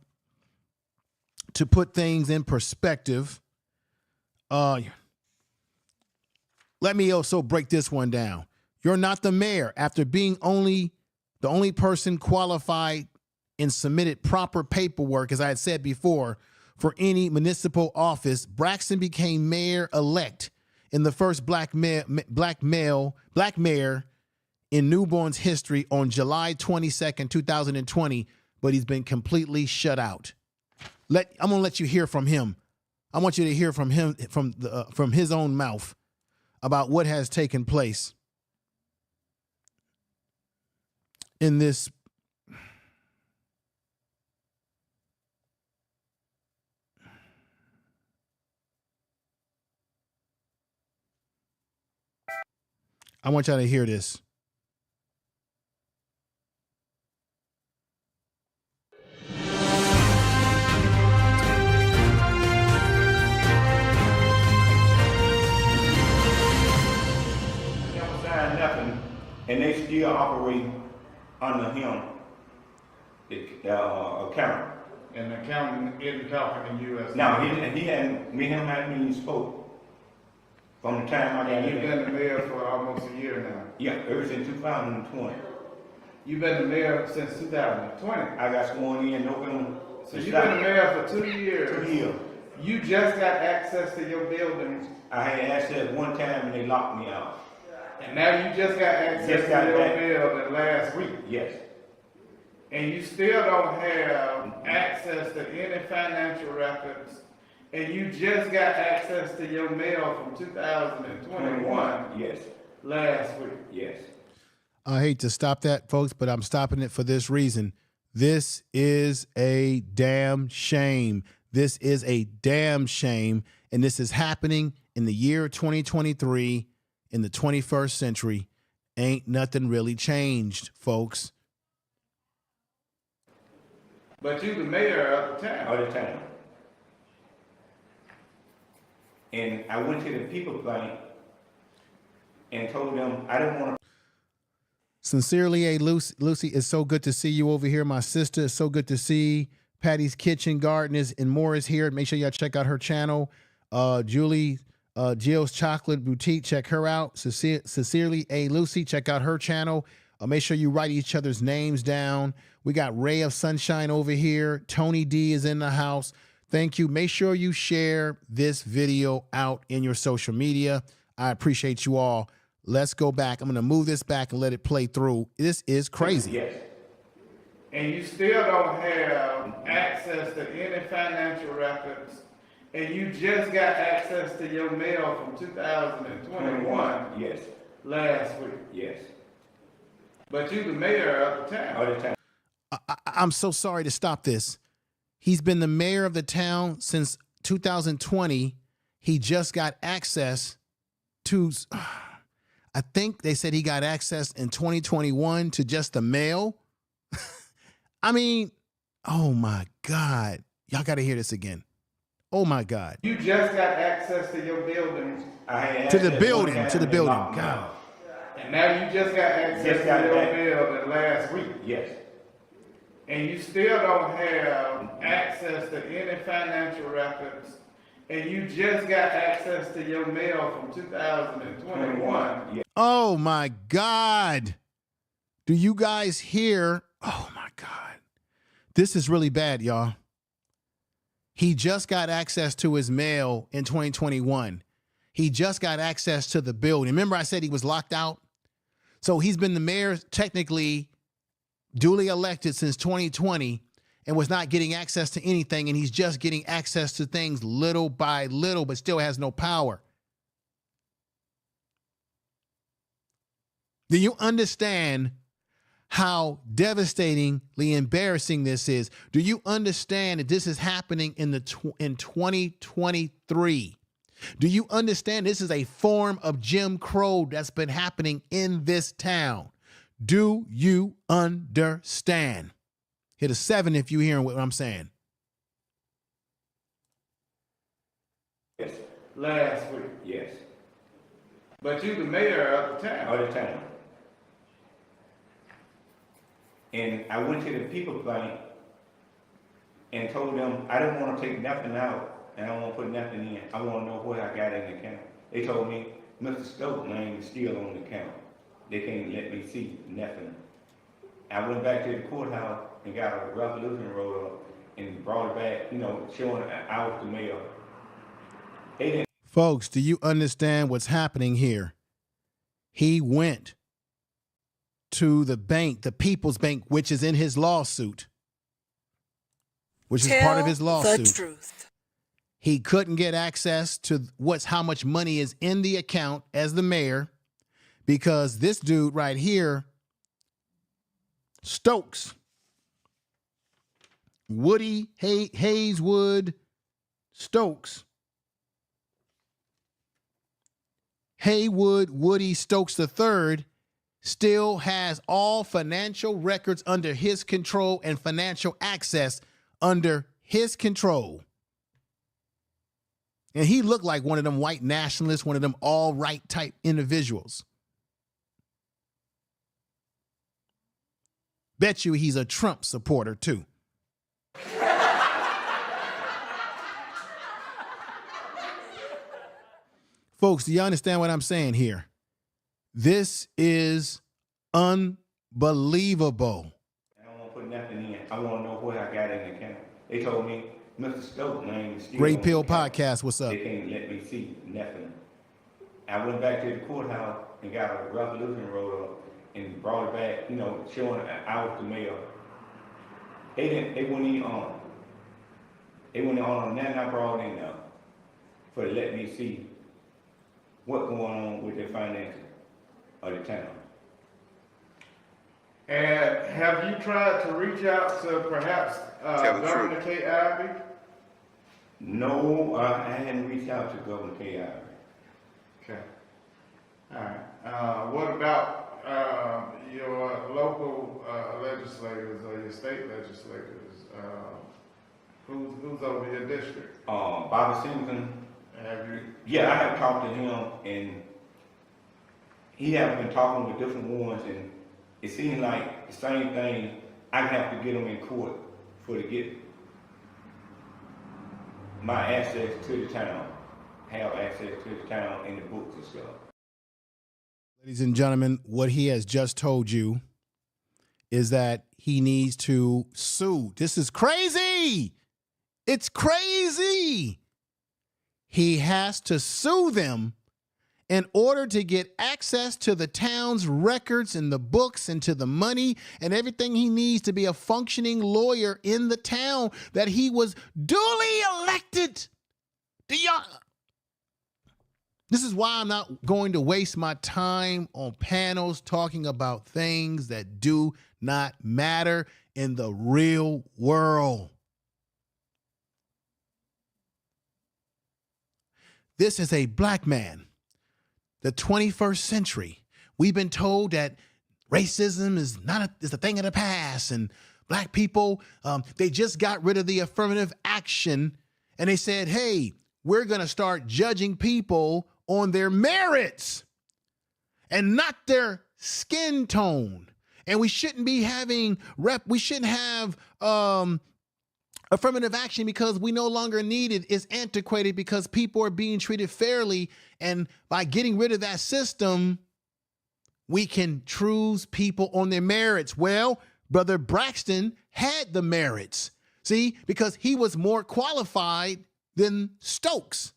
D: to put things in perspective. Let me also break this one down. You're not the mayor. After being the only person qualified and submitted proper paperwork, as I had said before, for any municipal office, Braxton became mayor-elect in the first black mayor in Newburn's history on July 22nd, 2020, but he's been completely shut out. I'm going to let you hear from him. I want you to hear from him, from his own mouth, about what has taken place in this I want y'all to hear this.
G: They don't sign nothing, and they still operate under him, the account.
D: And the accountant isn't talking to you as
G: Now, he hadn't, me and him hadn't even spoke from the time I got
D: You've
G: in.
D: been the mayor for almost a year now.
G: Yeah, ever since 2020.
D: You've been the mayor since 2020.
G: I got sworn in November.
D: So you've been the mayor for 2 years.
G: 2 years.
D: You just got access to your buildings,
G: I had access one time and they locked me out.
D: and now you just got access
G: Just
D: to
G: got
D: your
G: back.
D: building last week.
G: Yes.
D: And you still don't have access to any financial records, and you just got access to your mail from 2021
G: Yes.
D: last week.
G: Yes.
D: I hate to stop that, folks, but I'm stopping it for this reason. This is a damn shame. This is a damn shame, and this is happening in the year 2023, in the 21st century. Ain't nothing really changed, folks. But you the mayor of the town.
G: All the time. And I went to the people bank and told them I didn't want to.
D: Sincerely, Lucy, it's so good to see you over here. My sister, it's so good to see Patty's Kitchen Garden and more is here. Make sure y'all check out her channel. Julie, Jill's Chocolate Boutique, check her out. Sincerely, Lucy, check out her channel. Make sure you write each other's names down. We got Ray of Sunshine over here. Tony D is in the house. Thank you. Make sure you share this video out in your social media. I appreciate you all. Let's go back. I'm going to move this back and let it play through. This is crazy.
G: Yes.
D: And you still don't have access to any financial records, and you just got access to your mail from 2021
G: Yes.
D: last week.
G: Yes.
D: But you the mayor of the town.
G: All the time.
D: I'm so sorry to stop this. He's been the mayor of the town since 2020. He just got access to, I think they said he got access in 2021 to just the mail. I mean, oh my God. Y'all got to hear this again. Oh my God. You just got access to your buildings.
G: I had
D: To the
G: access
D: building,
G: one time
D: to the
G: and they
D: building.
G: locked me
D: God.
G: out.
D: And now you just got access
G: Just
D: to
G: got
D: your
G: back.
D: building last week.
G: Yes.
D: And you still don't have access to any financial records, and you just got access to your mail from 2021.
G: Yes.
D: Oh my God. Do you guys hear? Oh my God. This is really bad, y'all. He just got access to his mail in 2021. He just got access to the building. Remember I said he was locked out? So he's been the mayor technically duly elected since 2020 and was not getting access to anything, and he's just getting access to things little by little, but still has no power. Do you understand how devastatingly embarrassing this is? Do you understand that this is happening in 2023? Do you understand this is a form of Jim Crow that's been happening in this town? Do you understand? Hit a 7 if you're hearing what I'm saying.
G: Yes.
D: Last week.
G: Yes.
D: But you the mayor of the
G: All
D: town.
G: the time. And I went to the people bank and told them I didn't want to take nothing out and I don't want to put nothing in. I want to know what I got in the account. They told me Mr. Stokes' name is still on the account. They can't let me see nothing. I went back to the courthouse and got a resolution wrote up and brought it back, showing I was the mayor. They didn't.
D: Folks, do you understand what's happening here? He went to the bank, the People's Bank, which is in his lawsuit, which is part of his lawsuit.
A: The truth.
D: He couldn't get access to how much money is in the account as the mayor because this dude right here, Stokes, Haywood Stokes, Haywood Stokes III still has all financial records under his control and financial access under his control. And he looked like one of them white nationalists, one of them all right type individuals. Bet you he's a Trump supporter too. Folks, do you understand what I'm saying here? This is unbelievable.
G: I don't want to put nothing in. I want to know what I got in the account. They told me, Mr. Stokes' name is still
D: Great
G: on
D: Pill
G: the account.
D: Podcast, what's up?
G: They can't let me see nothing. I went back to the courthouse and got a resolution wrote up and brought it back, you know, showing I was the mayor. They wouldn't even on. They wouldn't on nothing I brought in there for to let me see what's going on with the finances of the town.
H: And have you tried to reach out to perhaps
C: Tell the
H: Governor Kay Ivey?
G: No, I hadn't reached out to Governor Kay Ivey.
H: Okay. All right. What about your local legislators or your state legislators? Who's over your district?
G: Bobby Simpson.
H: Have you?
G: Yeah, I have talked to him, and he has been talking with different ones, and it seems like the same thing. I have to get them in court to get my access to the town, have access to the town in the books and stuff.
D: Ladies and gentlemen, what he has just told you is that he needs to sue. This is crazy. It's crazy. He has to sue them in order to get access to the town's records and the books and to the money and everything he needs to be a functioning lawyer in the town that he was duly elected. This is why I'm not going to waste my time on panels talking about things that do not matter in the real world. This is a black man. The 21st century. We've been told that racism is a thing of the past, and black people, they just got rid of the affirmative action, and they said, hey, we're going to start judging people on their merits and not their skin tone. And we shouldn't be having we shouldn't have affirmative action because we no longer need it. It's antiquated because people are being treated fairly. And by getting rid of that system, we can choose people on their merits. Well, Brother Braxton had the merits, see, because he was more qualified than Stokes.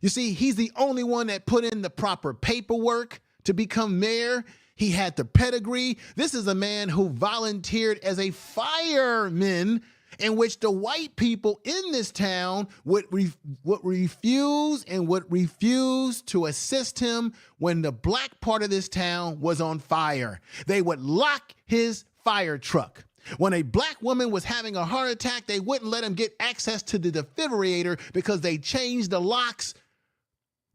D: You see, he's the only one that put in the proper paperwork to become mayor. He had the pedigree. This is a man who volunteered as a fireman, in which the white people in this town would refuse to assist him when the black part of this town was on fire. They would lock his fire truck. When a black woman was having a heart attack, they wouldn't let him get access to the defibrillator because they changed the locks.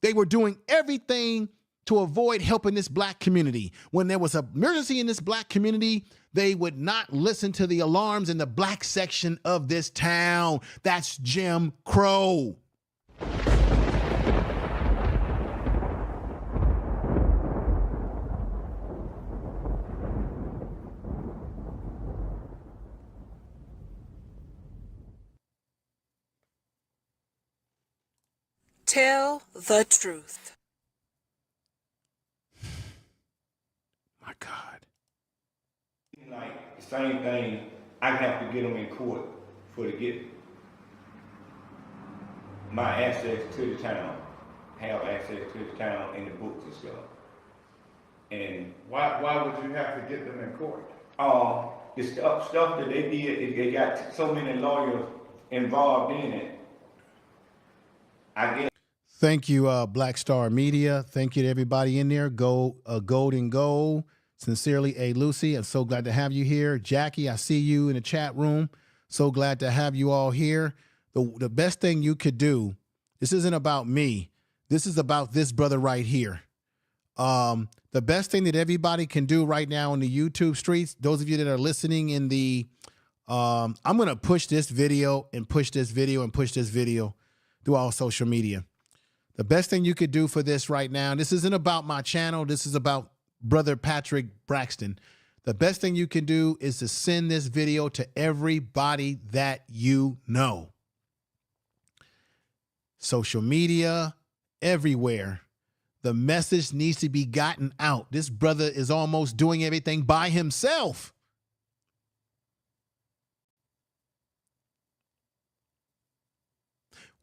D: They were doing everything to avoid helping this black community. When there was an emergency in this black community, they would not listen to the alarms in the black section of this town. That's Jim Crow.
A: Tell the truth.
D: My God.
G: Like the same thing, I have to get them in court to get my access to the town, have access to the town in the books and stuff. And
H: Why would you have to get them in court?
G: the stuff that they did, they got so many lawyers involved in it. I guess.
D: Thank you, Black Star Media. Thank you to everybody in there. Gold and Gold. Sincerely, A. Lucy. I'm so glad to have you here. Jackie, I see you in the chat room. So glad to have you all here. The best thing you could do, this isn't about me. This is about this brother right here. The best thing that everybody can do right now on the YouTube streets, those of you that are listening in the, I'm going to push this video and push this video and push this video through all social media. The best thing you could do for this right now, this isn't about my channel. This is about Brother Patrick Braxton. The best thing you can do is to send this video to everybody that you know. Social media, everywhere. The message needs to be gotten out. This brother is almost doing everything by himself.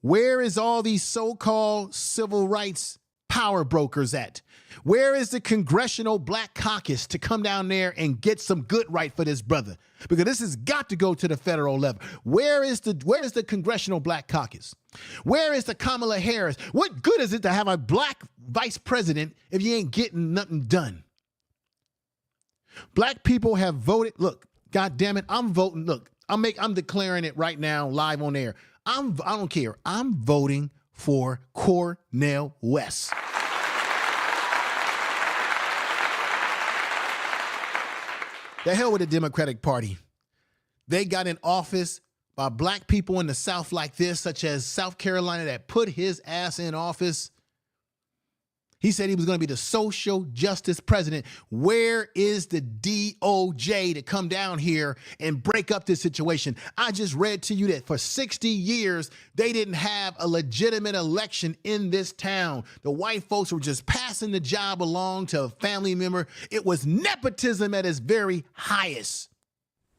D: Where is all these so-called civil rights power brokers at? Where is the Congressional Black Caucus to come down there and get some good right for this brother? Because this has got to go to the federal level. Where is the Congressional Black Caucus? Where is the Kamala Harris? What good is it to have a black vice president if you ain't getting nothing done? Black people have voted. Look, God damn it, I'm voting. Look, I'm declaring it right now live on air. I don't care. I'm voting for Cornel West. The hell with the Democratic Party. They got in office by black people in the South like this, such as South Carolina, that put his ass in office. He said he was going to be the social justice president. Where is the DOJ to come down here and break up this situation? I just read to you that for 60 years, they didn't have a legitimate election in this town. The white folks were just passing the job along to a family member. It was nepotism at its very highest.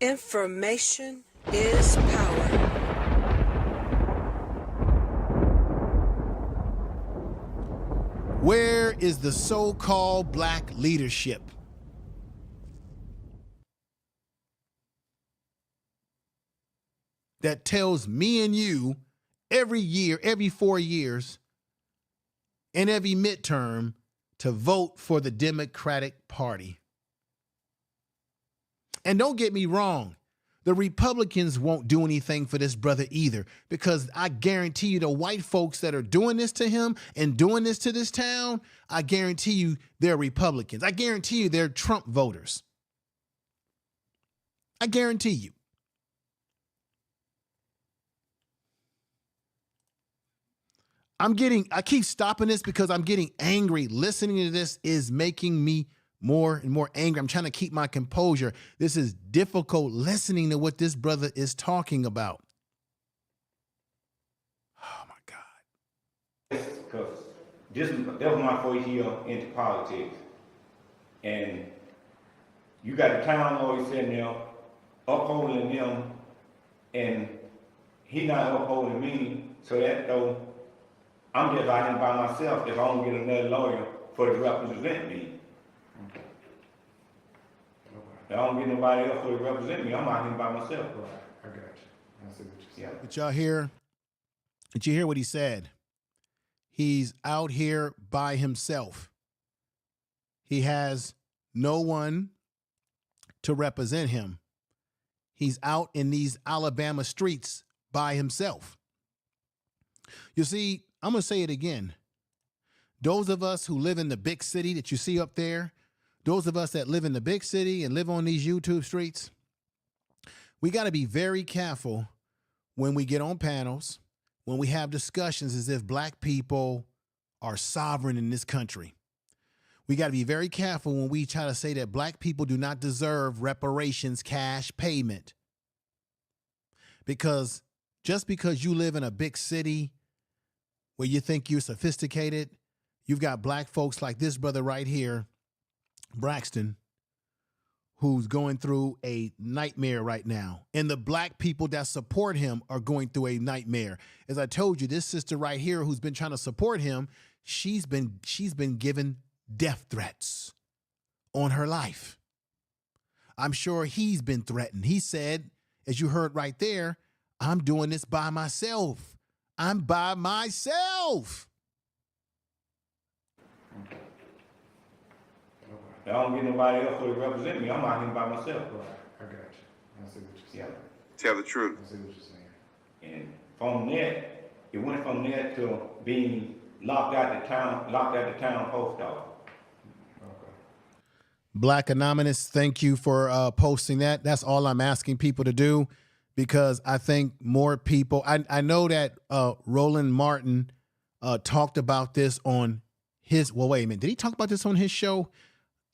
A: Information is power.
D: Where is the so-called black leadership? That tells me and you every year, every 4 years, and every midterm to vote for the Democratic Party. And don't get me wrong, the Republicans won't do anything for this brother either, because I guarantee you the white folks that are doing this to him and doing this to this town, I guarantee you they're Republicans. I guarantee you they're Trump voters. I guarantee you. I keep stopping this because I'm getting angry. Listening to this is making me more and more angry. I'm trying to keep my composure. This is difficult listening to what this brother is talking about. Oh my God.
G: Because that was my first year into politics. And you got a town lawyer sitting there upholding them, and he not upholding me, so that though I'm just out here by myself if I don't get another lawyer for to represent me. I don't get nobody else to represent me. I'm out here by myself.
H: Right, I got you. I see what you're saying.
D: Did y'all hear? Did you hear what he said? He's out here by himself. He has no one to represent him. He's out in these Alabama streets by himself. You see, I'm going to say it again. Those of us who live in the big city that you see up there, those of us that live in the big city and live on these YouTube streets, we got to be very careful when we get on panels, when we have discussions as if black people are sovereign in this country. We got to be very careful when we try to say that black people do not deserve reparations, cash payment. Because just because you live in a big city where you think you're sophisticated, you've got black folks like this brother right here, Braxton, who's going through a nightmare right now. And the black people that support him are going through a nightmare. As I told you, this sister right here who's been trying to support him, she's been given death threats on her life. I'm sure he's been threatened. He said, as you heard right there, I'm doing this by myself. I'm by myself.
G: I don't get nobody else to represent me. I'm out here by myself.
H: Right, I got you. I see what you're saying.
C: Tell the truth.
H: I see what you're saying.
G: And from there, it went from there to being locked out the town post office.
D: Black Anonymous, thank you for posting that. That's all I'm asking people to do, because I think more people, I know that Roland Martin talked about this on his, well, wait a minute. Did he talk about this on his show?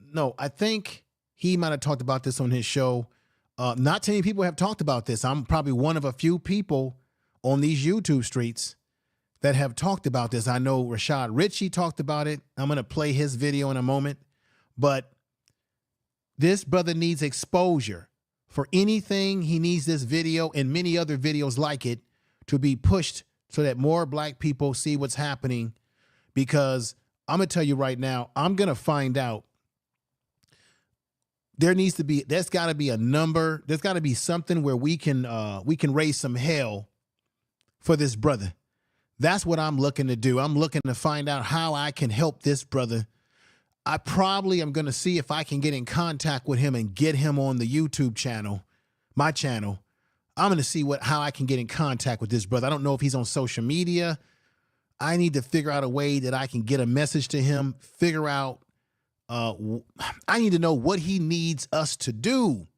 D: No, I think he might have talked about this on his show. Not too many people have talked about this. I'm probably one of a few people on these YouTube streets that have talked about this. I know Rashad Ritchie talked about it. I'm going to play his video in a moment. But this brother needs exposure. For anything, he needs this video and many other videos like it to be pushed so that more black people see what's happening. Because I'm going to tell you right now, I'm going to find out. There's got to be a number. There's got to be something where we can raise some hell for this brother. That's what I'm looking to do. I'm looking to find out how I can help this brother. I probably am going to see if I can get in contact with him and get him on the YouTube channel, my channel. I'm going to see how I can get in contact with this brother. I don't know if he's on social media. I need to figure out a way that I can get a message to him, figure out, I need to know what he needs us to do.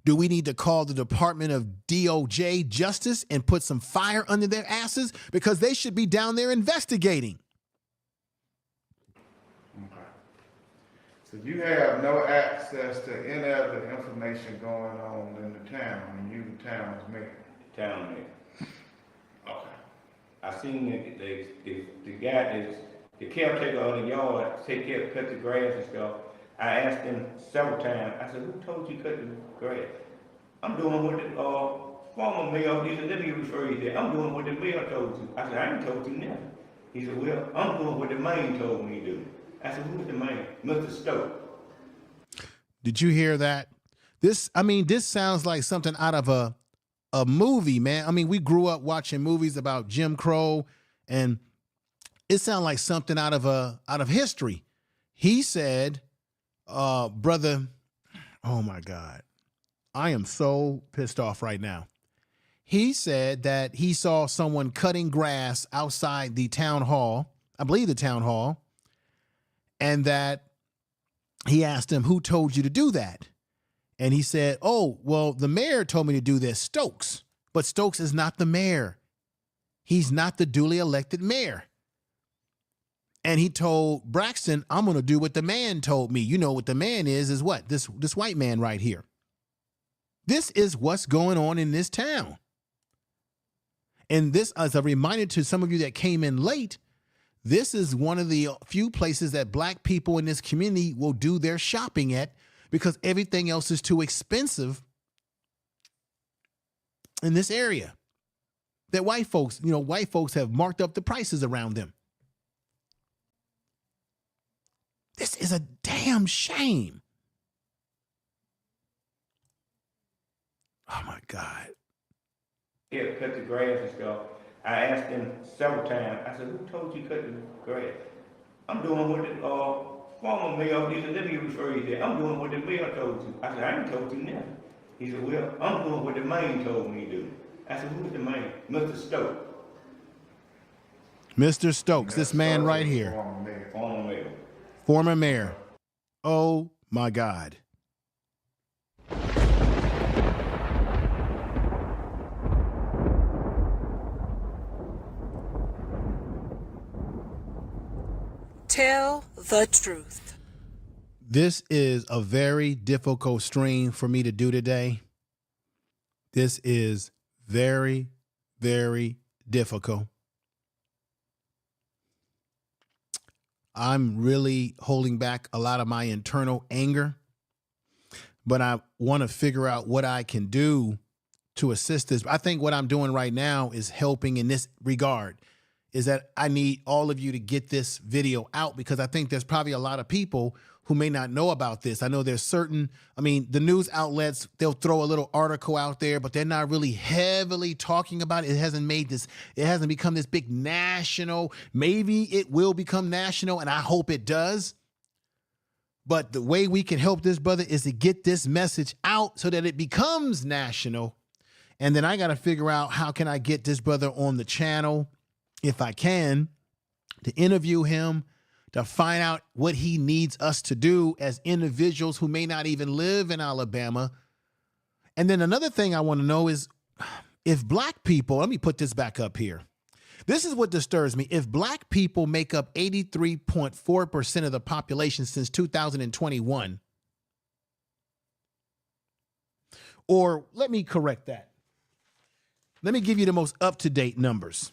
D: Do we need to call the Department of DOJ Justice and put some fire under their asses? Because they should be down there investigating.
H: So you have no access to any of the information going on in the town, and you the town's mayor.
G: Town mayor.
H: Okay.
G: I seen the guy that's the caretaker of the yard, take care, cut the grass and stuff. I asked him several times, I said, who told you cut the grass? I'm doing what the former mayor, he said, let me rephrase that. I'm doing what the mayor told you. I said, I ain't told you nothing. He said, well, I'm doing what the mayor told me to do. I said, who's the mayor? Mr. Stokes.
D: Did you hear that? This sounds like something out of a movie, man. I mean, we grew up watching movies about Jim Crow, and it sounds like something out of history. He said, brother, oh my God, I am so pissed off right now. He said that he saw someone cutting grass outside the town hall, I believe the town hall, and that he asked him, who told you to do that? And he said, oh, well, the mayor told me to do this, Stokes. But Stokes is not the mayor. He's not the duly elected mayor. And he told Braxton, I'm going to do what the man told me. You know what the man is what? This white man right here. This is what's going on in this town. And this, as a reminder to some of you that came in late, this is one of the few places that black people in this community will do their shopping at, because everything else is too expensive in this area. That white folks have marked up the prices around them. This is a damn shame. Oh my God.
G: Yeah, cut the grass and stuff. I asked him several times, I said, who told you cut the grass? I'm doing what the former mayor, he said, let me rephrase that. I'm doing what the mayor told you. I said, I ain't told you nothing. He said, well, I'm doing what the mayor told me to do. I said, who's the mayor? Mr. Stokes.
D: Mr. Stokes, this man right here.
G: Former mayor.
D: Former mayor. Oh my God.
A: Tell the truth.
D: This is a very difficult stream for me to do today. This is very, very difficult. I'm really holding back a lot of my internal anger, but I want to figure out what I can do to assist this. I think what I'm doing right now is helping in this regard, is that I need all of you to get this video out, because I think there's probably a lot of people who may not know about this. I know there's the news outlets, they'll throw a little article out there, but they're not really heavily talking about it. It hasn't become this big national. Maybe it will become national, and I hope it does. But the way we can help this brother is to get this message out so that it becomes national. And then I got to figure out, how can I get this brother on the channel, if I can, to interview him, to find out what he needs us to do as individuals who may not even live in Alabama. And then another thing I want to know is if black people, let me put this back up here. This is what disturbs me. If black people make up 83.4% of the population since 2021, or let me correct that. Let me give you the most up-to-date numbers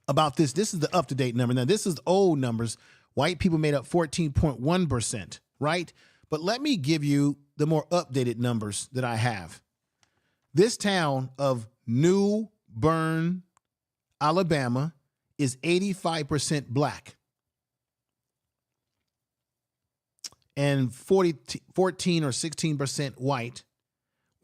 D: about this. This is the up-to-date number. Now, this is old numbers. White people made up 14.1%, right? But let me give you the more updated numbers that I have. This town of Newburn, Alabama, is 85% black and 14 or 16% white,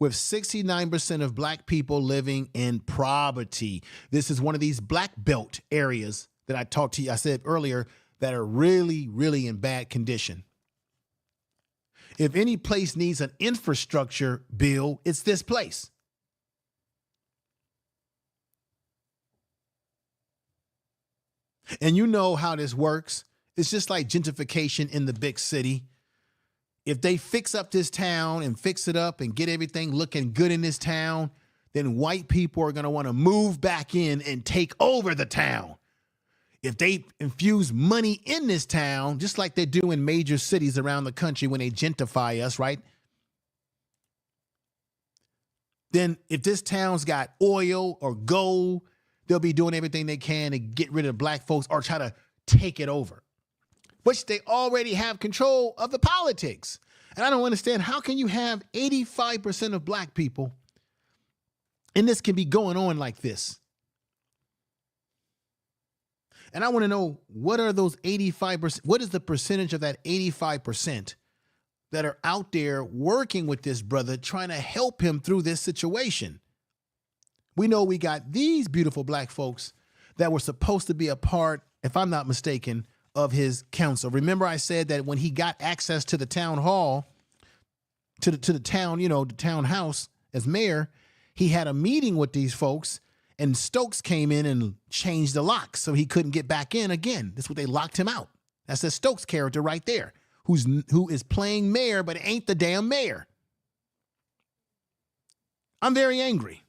D: with 69% of black people living in poverty. This is one of these black belt areas that I talked to you, I said earlier, that are really, really in bad condition. If any place needs an infrastructure bill, it's this place. And you know how this works. It's just like gentrification in the big city. If they fix up this town and fix it up and get everything looking good in this town, then white people are going to want to move back in and take over the town. If they infuse money in this town, just like they do in major cities around the country when they gentrify us, right? Then if this town's got oil or gold, they'll be doing everything they can to get rid of black folks or try to take it over, which they already have control of the politics. And I don't understand, how can you have 85% of black people and this can be going on like this? And I want to know, what are those 85%? What is the percentage of that 85% that are out there working with this brother, trying to help him through this situation? We know we got these beautiful black folks that were supposed to be a part, if I'm not mistaken, of his council. Remember I said that when he got access to the town hall, to the town, the townhouse as mayor, he had a meeting with these folks, and Stokes came in and changed the locks so he couldn't get back in again. That's what they locked him out. That's the Stokes character right there, who is playing mayor but ain't the damn mayor. I'm very angry.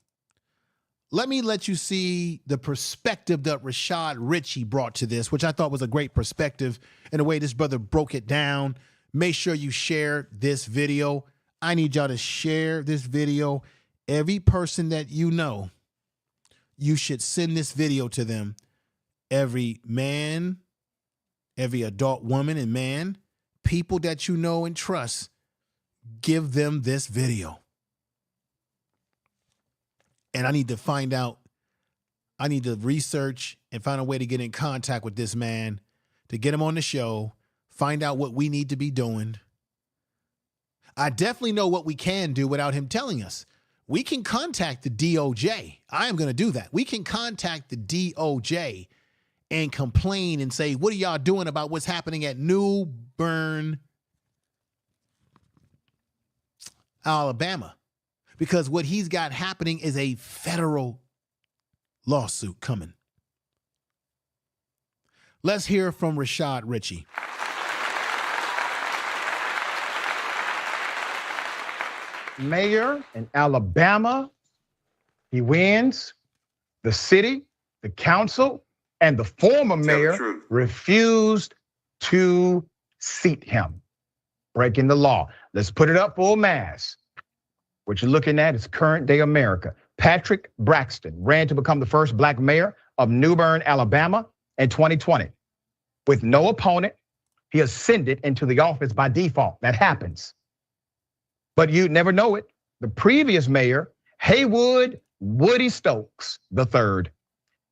D: Let me let you see the perspective that Rashad Ritchie brought to this, which I thought was a great perspective in the way this brother broke it down. Make sure you share this video. I need y'all to share this video. Every person that you know, you should send this video to them. Every man, every adult woman and man, people that you know and trust, give them this video. And I need to find out, I need to research and find a way to get in contact with this man, to get him on the show, find out what we need to be doing. I definitely know what we can do without him telling us. We can contact the DOJ. I am going to do that. We can contact the DOJ and complain and say, what are y'all doing about what's happening at Newburn, Alabama? Because what he's got happening is a federal lawsuit coming. Let's hear from Rashad Ritchie.
I: Mayor in Alabama, he wins. The city, the council, and the former mayor refused to seat him, breaking the law. Let's put it up full mass. What you're looking at is current day America. Patrick Braxton ran to become the first black mayor of Newburn, Alabama in 2020. With no opponent, he ascended into the office by default. That happens. But you'd never know it. The previous mayor, Haywood Stokes III,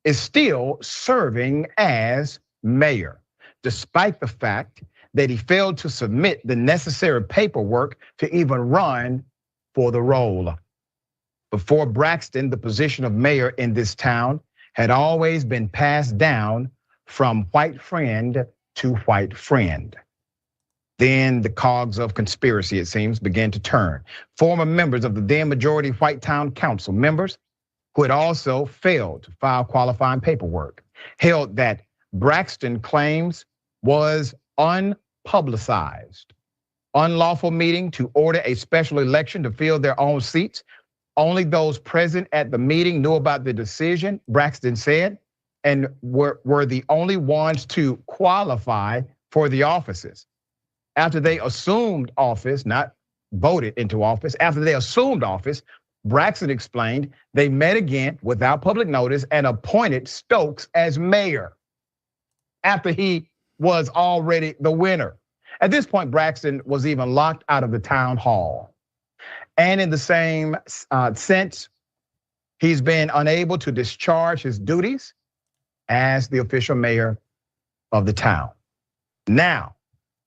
I: is still serving as mayor, despite the fact that he failed to submit the necessary paperwork to even run for the role. Before Braxton, the position of mayor in this town had always been passed down from white friend to white friend. Then the cogs of conspiracy, it seems, began to turn. Former members of the then majority white town council, members who had also failed to file qualifying paperwork, held that Braxton claims was unpublicized. Unlawful meeting to order a special election to fill their own seats. Only those present at the meeting knew about the decision, Braxton said, and were the only ones to qualify for the offices. After they assumed office, not voted into office, after they assumed office, Braxton explained they met again without public notice and appointed Stokes as mayor after he was already the winner. At this point, Braxton was even locked out of the town hall. And in the same sense, he's been unable to discharge his duties as the official mayor of the town. Now,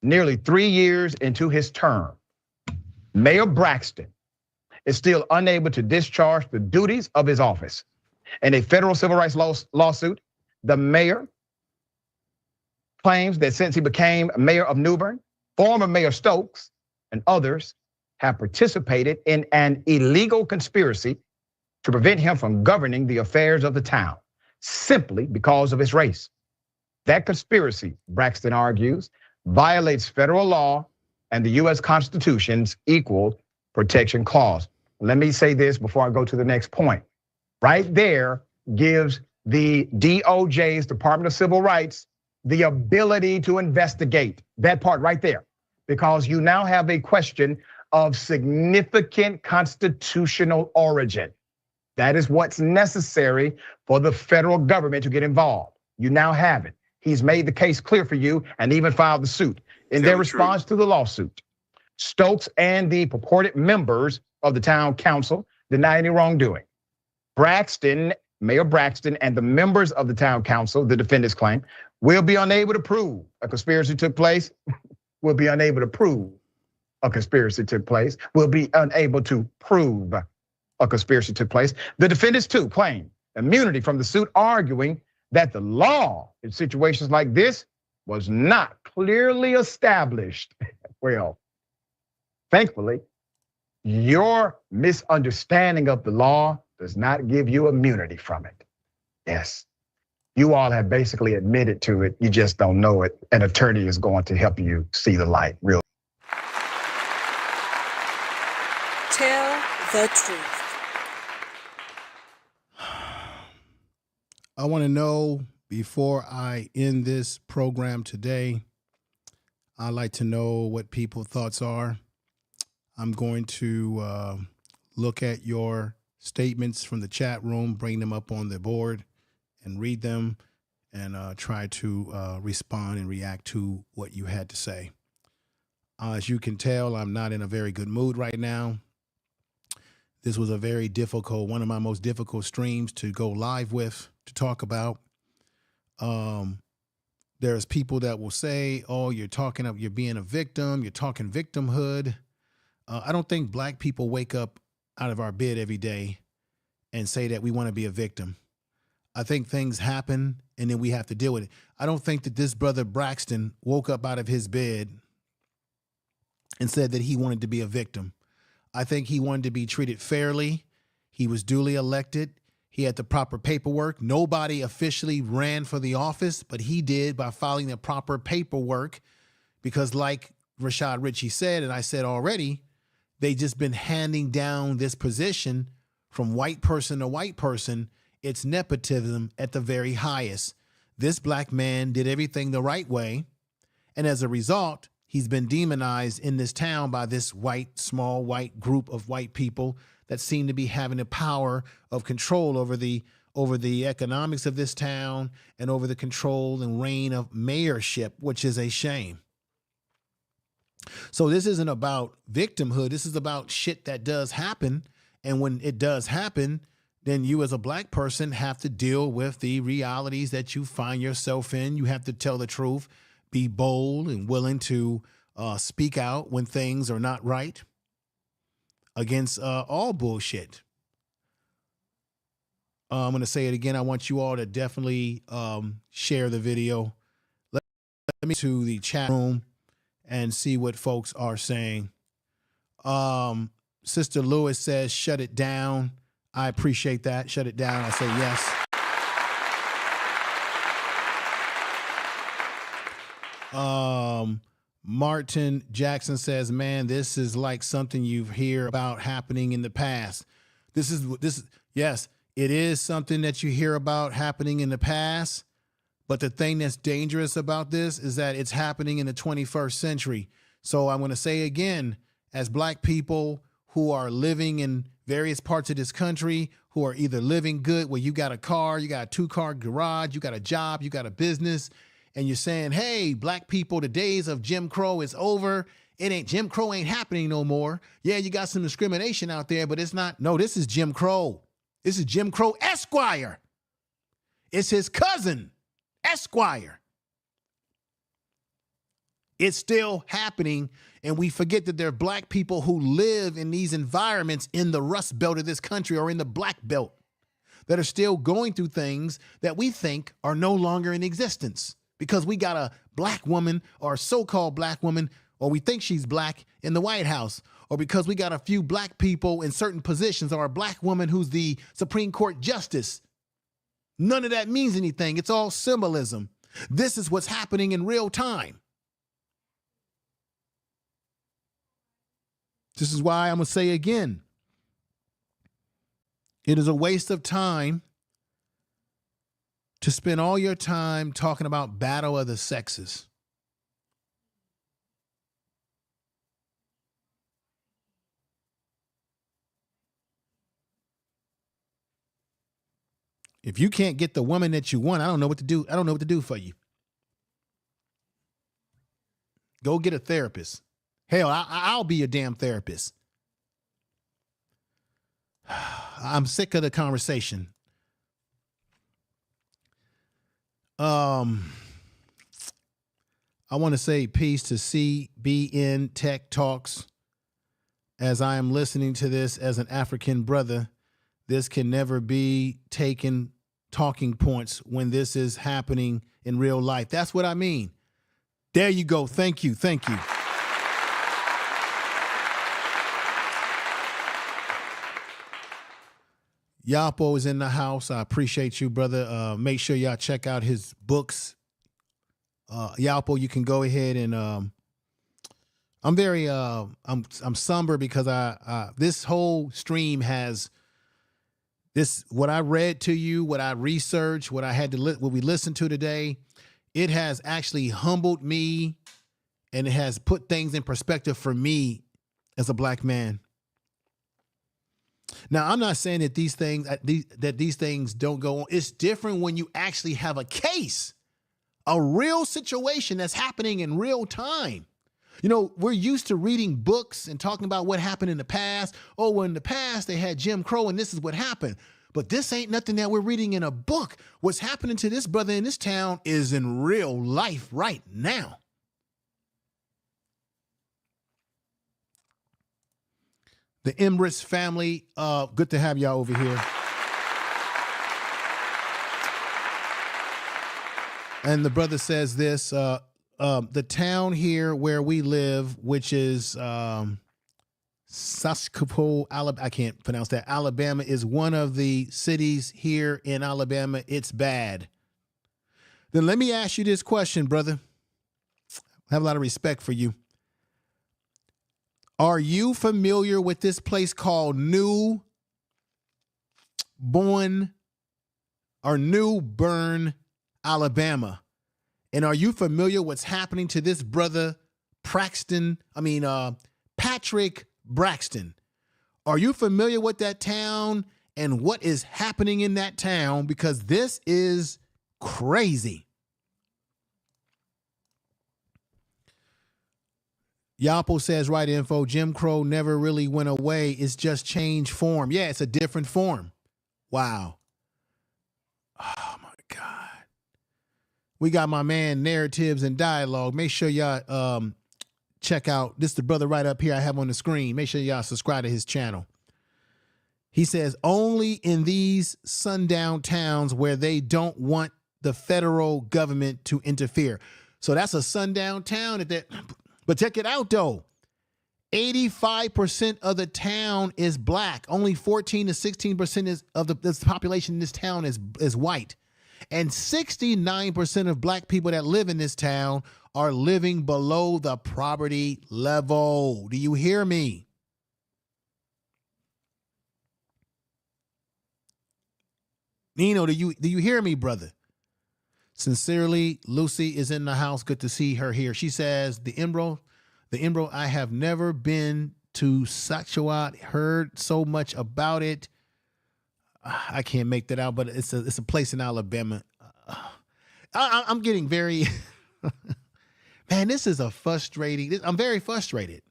I: nearly 3 years into his term, Mayor Braxton is still unable to discharge the duties of his office. In a federal civil rights lawsuit, the mayor claims that since he became mayor of Newburn, former Mayor Stokes and others have participated in an illegal conspiracy to prevent him from governing the affairs of the town simply because of his race. That conspiracy, Braxton argues, violates federal law and the US Constitution's Equal Protection Clause. Let me say this before I go to the next point. Right there gives the DOJ's Department of Civil Rights the ability to investigate that part right there, because you now have a question of significant constitutional origin. That is what's necessary for the federal government to get involved. You now have it. He's made the case clear for you and even filed the suit. In their response to the lawsuit, Stokes and the purported members of the town council deny any wrongdoing. Mayor Braxton and the members of the town council, the defendants claim, will be unable to prove a conspiracy took place, will be unable to prove a conspiracy took place, will be unable to prove a conspiracy took place. The defendants too claim immunity from the suit, arguing that the law in situations like this was not clearly established. Well, thankfully, your misunderstanding of the law does not give you immunity from it. Yes, you all have basically admitted to it. You just don't know it. An attorney is going to help you see the light. Real.
A: Tell the truth.
D: I want to know, before I end this program today, I'd like to know what people's thoughts are. I'm going to look at your statements from the chat room, bring them up on the board and read them, and try to respond and react to what you had to say. As you can tell, I'm not in a very good mood right now. This was a very difficult, one of my most difficult streams to go live with, to talk about. There's people that will say, oh, you're being a victim, you're talking victimhood. I don't think black people wake up out of our bed every day and say that we want to be a victim. I think things happen and then we have to deal with it. I don't think that this brother Braxton woke up out of his bed and said that he wanted to be a victim. I think he wanted to be treated fairly. He was duly elected. He had the proper paperwork. Nobody officially ran for the office, but he did by filing the proper paperwork, because like Rashad Ritchie said, and I said already, they just been handing down this position from white person to white person. It's nepotism at the very highest. This black man did everything the right way, and as a result, he's been demonized in this town by this small white group of white people that seem to be having the power of control over the economics of this town and over the control and reign of mayorship, which is a shame. So this isn't about victimhood. This is about shit that does happen. And when it does happen, then you as a black person have to deal with the realities that you find yourself in. You have to tell the truth, be bold and willing to speak out when things are not right, against all bullshit. I'm going to say it again. I want you all to definitely share the video. Let me to the chat room and see what folks are saying. Sister Lewis says, shut it down. I appreciate that. Shut it down. I say yes. Martin Jackson says, man, this is like something you hear about happening in the past. Yes, it is something that you hear about happening in the past. But the thing that's dangerous about this is that it's happening in the 21st century. So I'm going to say again, as black people who are living in various parts of this country, who are either living good, where you got a car, you got a 2-car garage, you got a job, you got a business, and you're saying, hey, black people, the days of Jim Crow is over. Jim Crow ain't happening no more. Yeah, you got some discrimination out there, but it's not. No, this is Jim Crow. This is Jim Crow Esquire. It's his cousin, Esquire. It's still happening, and we forget that there are black people who live in these environments in the Rust Belt of this country or in the Black Belt that are still going through things that we think are no longer in existence because we got a black woman or a so-called black woman, or we think she's black, in the White House, or because we got a few black people in certain positions, or a black woman who's the Supreme Court justice. None of that means anything. It's all symbolism. This is what's happening in real time. This is why I'm going to say again, it is a waste of time to spend all your time talking about battle of the sexes. If you can't get the woman that you want, I don't know what to do. I don't know what to do for you. Go get a therapist. Hell, I'll be your damn therapist. I'm sick of the conversation. I want to say peace to CBN Tech Talks. As I am listening to this as an African brother, this can never be taken talking points when this is happening in real life. That's what I mean. There you go. Thank you. Thank you. Yapo is in the house. I appreciate you, brother. Make sure y'all check out his books. Yapo, you can go ahead and I'm very I'm somber because this whole stream has this, what I read to you, what I researched, what I had to what we listened to today. It has actually humbled me, and it has put things in perspective for me as a black man. Now, I'm not saying that these things don't go on. It's different when you actually have a case, a real situation that's happening in real time. You know, we're used to reading books and talking about what happened in the past. Oh, well, in the past they had Jim Crow and this is what happened. But this ain't nothing that we're reading in a book. What's happening to this brother in this town is in real life right now. The Emrys family, good to have y'all over here. And the brother says this, the town here where we live, which is Saskapole, Alabama, I can't pronounce that, Alabama, is one of the cities here in Alabama. It's bad. Then let me ask you this question, brother. I have a lot of respect for you. Are you familiar with this place called Newburn, Alabama? And are you familiar what's happening to this brother Patrick Braxton? Are you familiar with that town and what is happening in that town? Because this is crazy. Yapo says, right info, Jim Crow never really went away. It's just changed form. Yeah, it's a different form. Wow. Oh, my God. We got my man, Narratives and Dialogue. Make sure y'all check out. This is the brother right up here I have on the screen. Make sure y'all subscribe to his channel. He says, only in these sundown towns where they don't want the federal government to interfere. So that's a sundown town. But check it out, though. 85% of the town is black. Only 14 to 16% of the population in this town is white. And 69% of black people that live in this town are living below the poverty level. Do you hear me? Nino, do you hear me, brother? Sincerely, Lucy is in the house. Good to see her here. She says, the Embro, I have never been to Saxawat, heard so much about it. I can't make that out, but it's a place in Alabama. I'm getting very, man, this is a frustrating, I'm very frustrated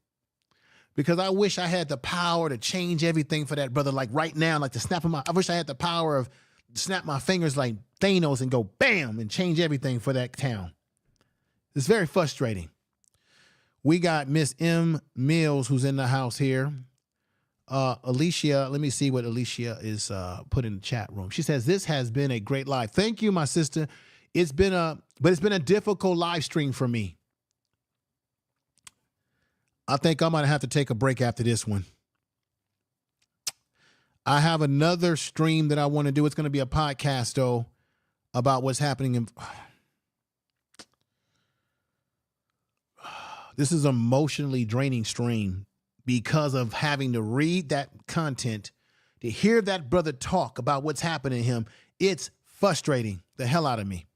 D: because I wish I had the power to change everything for that brother. Like right now, like I wish I had the power of snap my fingers like Thanos and go bam and change everything for that town. It's very frustrating. We got Miss M. Mills who's in the house here. Alicia, let me see what Alicia is put in the chat room. She says, this has been a great live. Thank you, my sister. It's been a difficult live stream for me. I think I'm gonna have to take a break after this one. I have another stream that I want to do. It's going to be a podcast, though, about what's happening in. This is an emotionally draining stream because of having to read that content, to hear that brother talk about what's happening to him. It's frustrating the hell out of me.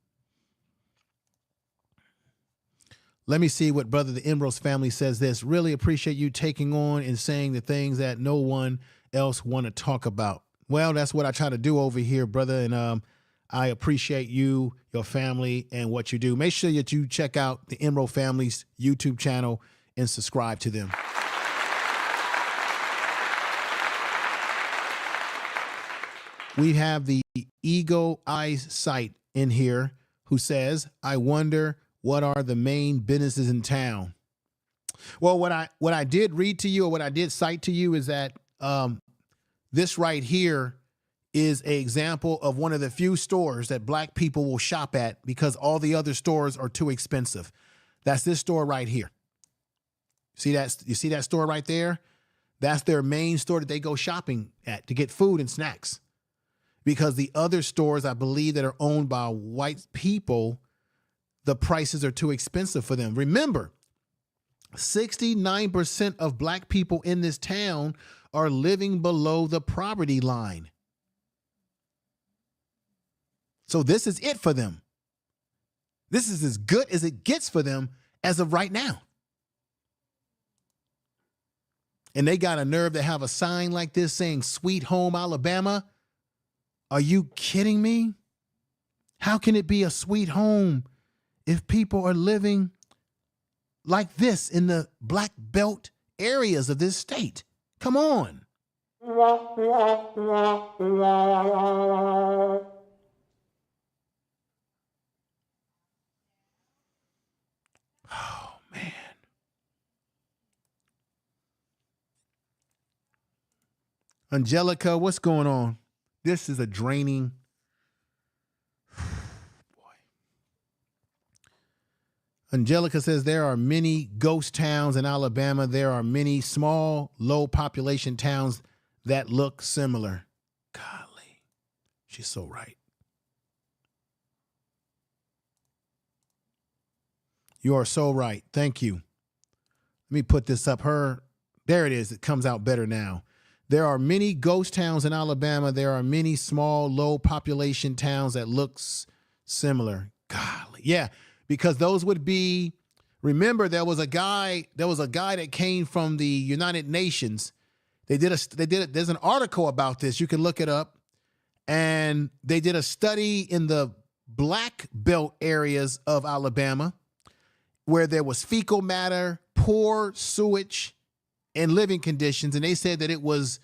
D: Let me see what Brother the Ambrose family says this. Really appreciate you taking on and saying the things that no one else want to talk about. Well, that's what I try to do over here, brother. And I appreciate you, your family, and what you do. Make sure that you check out the Emerald Family's YouTube channel and subscribe to them. We have the Eagle Eyes site in here who says, I wonder what are the main businesses in town. Well, what I did read to you, or what I did cite to you, is that this right here is an example of one of the few stores that black people will shop at because all the other stores are too expensive. That's this store right here. See that? You see that store right there? That's their main store that they go shopping at to get food and snacks. Because the other stores, I believe, that are owned by white people, the prices are too expensive for them. Remember, 69% of black people in this town are living below the poverty line. So this is it for them. This is as good as it gets for them as of right now. And they got a nerve to have a sign like this saying Sweet Home Alabama. Are you kidding me? How can it be a sweet home if people are living like this in the black belt areas of this state? Come on. Oh, man. Angelica, what's going on? This is a draining. Angelica says there are many ghost towns in Alabama. There are many small, low population towns that look similar. Golly, she's so right. You are so right. Thank you. Let me put this up. There it is. It comes out better now. There are many ghost towns in Alabama. There are many small, low population towns that looks similar. Golly, yeah. Because those would be, remember, there's a guy that came from the United Nations. There's an article about this. You can look it up. And they did a study in the black belt areas of Alabama where there was fecal matter, poor sewage, and living conditions. And they said it was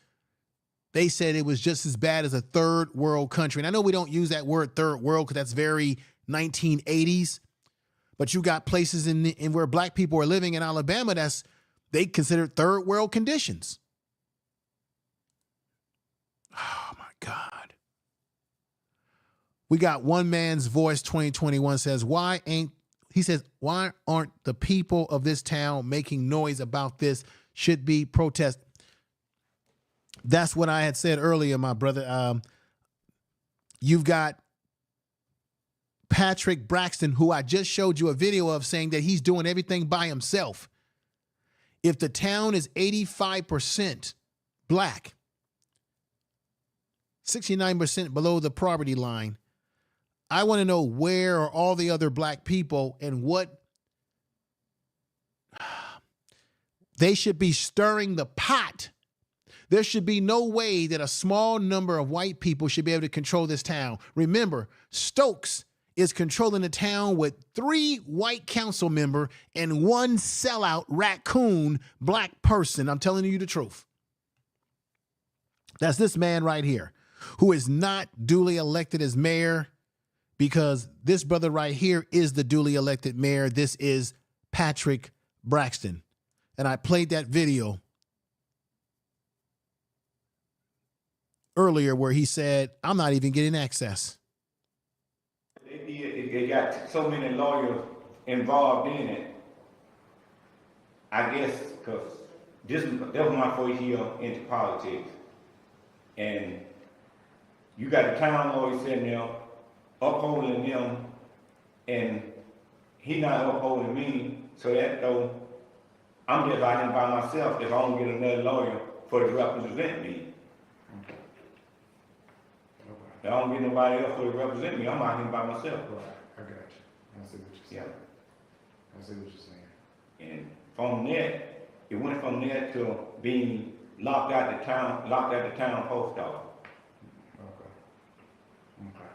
D: just as bad as a third world country. And I know we don't use that word third world because that's very 1980s. But you got places in where black people are living in Alabama they consider third world conditions. Oh my God. We got One Man's Voice 2021 says, why aren't the people of this town making noise about this? Should be protest. That's what I had said earlier, my brother. You've got Patrick Braxton, who I just showed you a video of, saying that he's doing everything by himself. If the town is 85% black, 69% below the poverty line, I want to know where are all the other black people and what they should be stirring the pot. There should be no way that a small number of white people should be able to control this town. Remember, Stokes is controlling the town with 3 white council members and 1 sellout raccoon black person. I'm telling you the truth. That's this man right here, who is not duly elected as mayor, because this brother right here is the duly elected mayor. This is Patrick Braxton. And I played that video earlier where he said, I'm not even getting access.
G: They got so many lawyers involved in it. I guess because that was my first year into politics. And you got the town lawyer sitting there upholding them, and he not upholding me, so that though I'm just out here by myself if I don't get another lawyer for to represent me. If I don't get nobody else to represent me, I'm out here by myself.
H: I got you. I see what you're saying.
G: Yeah.
H: I see what you're saying.
G: And from that, it went from there to being locked out the town post office.
H: Okay.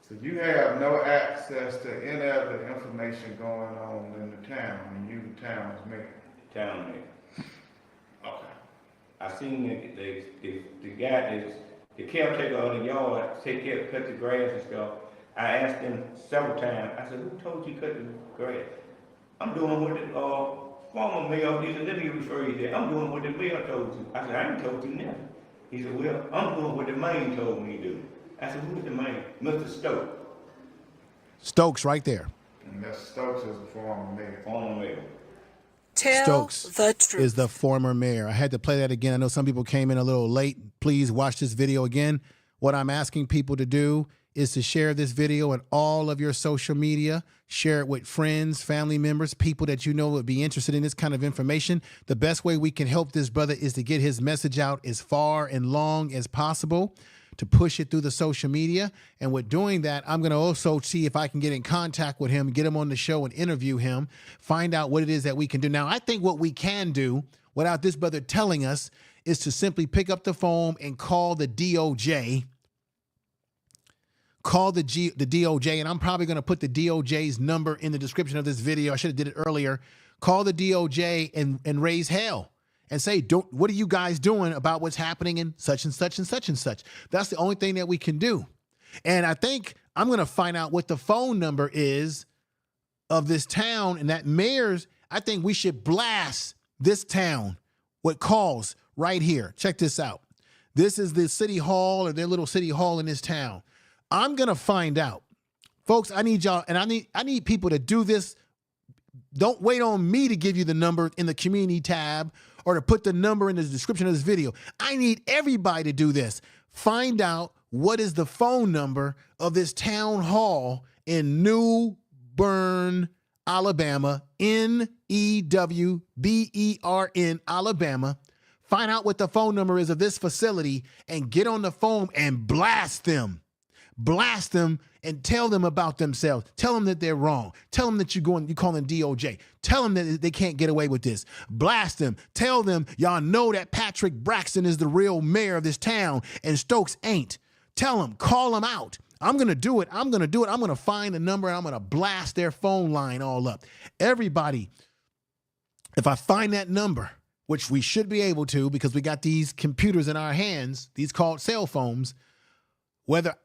H: So you have no access to any of the information going on in the town, and you the town's mayor.
G: Town mayor. Okay. I seen the guy the caretaker of the yard take care cut the grass and stuff. I asked him several times. I said, "Who told you cut the grass?" I'm doing what the former mayor. He said, "Let me refer you there. I'm doing what the mayor told you." I said, "I ain't told you nothing." He said, "Well, I'm doing what the mayor told me to do." I said, "Who's the mayor?" Mr. Stokes.
D: Stokes right there.
H: And that's Stokes is the former mayor.
G: Former mayor.
A: Tell
D: Stokes
A: the truth.
D: is the former mayor. I had to play that again. I know some people came in a little late. Please watch this video again. What I'm asking people to do is to share this video on all of your social media. Share it with friends, family members, people that you know would be interested in this kind of information. The best way we can help this brother is to get his message out as far and long as possible, to push it through the social media. And with doing that, I'm going to also see if I can get in contact with him, get him on the show and interview him, find out what it is that we can do. Now, I think what we can do without this brother telling us is to simply pick up the phone and call the DOJ. Call the DOJ, and I'm probably going to put the DOJ's number in the description of this video. I should have did it earlier. Call the DOJ and raise hell and say, what are you guys doing about what's happening in such and such and such and such? That's the only thing that we can do. And I think I'm going to find out what the phone number is of this town, and that mayor's. I think we should blast this town with calls right here. Check this out. This is the city hall, or their little city hall in this town. I'm going to find out. Folks, I need y'all, and I need people to do this. Don't wait on me to give you the number in the community tab or to put the number in the description of this video. I need everybody to do this. Find out what is the phone number of this town hall in Newburn, Alabama, Newbern, Alabama. Find out what the phone number is of this facility and get on the phone and blast them. Blast them and tell them about themselves. Tell them that they're wrong. Tell them that you call them DOJ. Tell them that they can't get away with this. Blast them. Tell them y'all know that Patrick Braxton is the real mayor of this town and Stokes ain't. Tell them, call them out. I'm going to do it. I'm going to do it. I'm going to find the number and I'm going to blast their phone line all up. Everybody, if I find that number, which we should be able to because we got these computers in our hands, these called cell phones, whether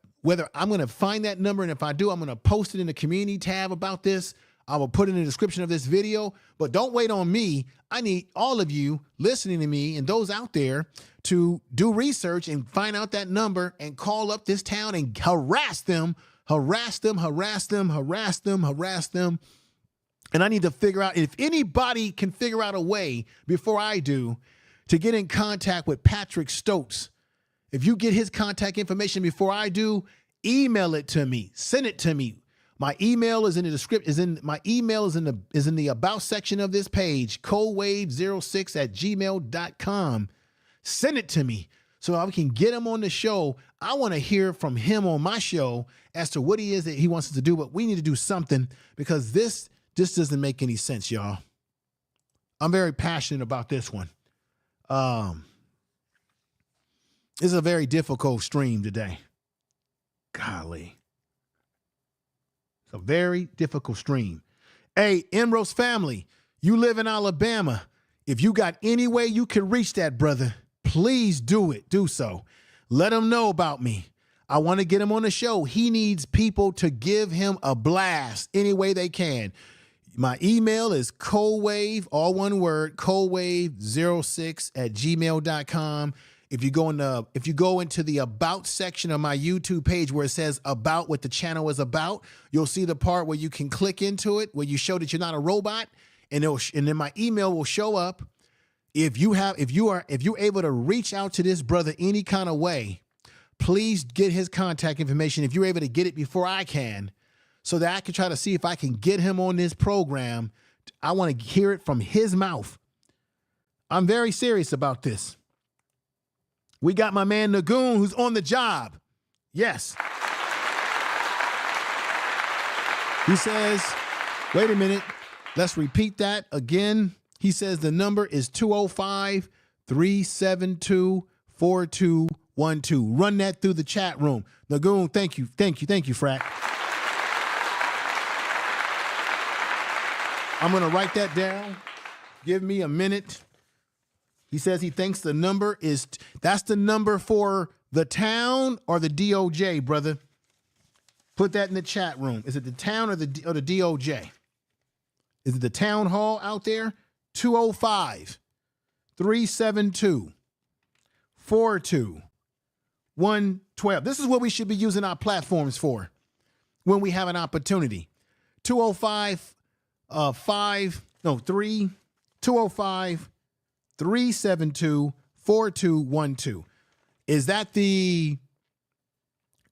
D: I'm going to find that number, and if I do, I'm going to post it in the community tab about this. I will put it in the description of this video, but don't wait on me. I need all of you listening to me and those out there to do research and find out that number and call up this town and harass them. And I need to figure out, if anybody can figure out a way before I do to get in contact with Patrick Stokes. If you get his contact information before I do, email it to me. Send it to me. My email is in the description. My email is in the about section of this page, coldwave06@gmail.com. Send it to me so I can get him on the show. I want to hear from him on my show as to what he is that he wants us to do, but we need to do something because this doesn't make any sense, y'all. I'm very passionate about this one. It's a very difficult stream today. Golly. It's a very difficult stream. Hey, Emerald's family, you live in Alabama. If you got any way you can reach that brother, please do it. Do so. Let him know about me. I want to get him on the show. He needs people to give him a blast any way they can. My email is coldwave, all one word, coldwave06@gmail.com. If you go into the about section of my YouTube page where it says about what the channel is about, you'll see the part where you can click into it, where you show that you're not a robot, and then my email will show up. If you're able to reach out to this brother any kind of way, please get his contact information. If you're able to get it before I can, so that I can try to see if I can get him on this program. I want to hear it from his mouth. I'm very serious about this. We got my man Nagoon who's on the job. Yes. He says, wait a minute. Let's repeat that again. He says the number is 205-372-4212. Run that through the chat room. Nagoon, thank you, Frack. I'm going to write that down. Give me a minute. He says he thinks the number is, that's the number for the town or the DOJ, brother. Put that in the chat room. Is it the town or the DOJ? Is it the town hall out there? 205-372-4212. This is what we should be using our platforms for when we have an opportunity. 205-372-4212. Is that the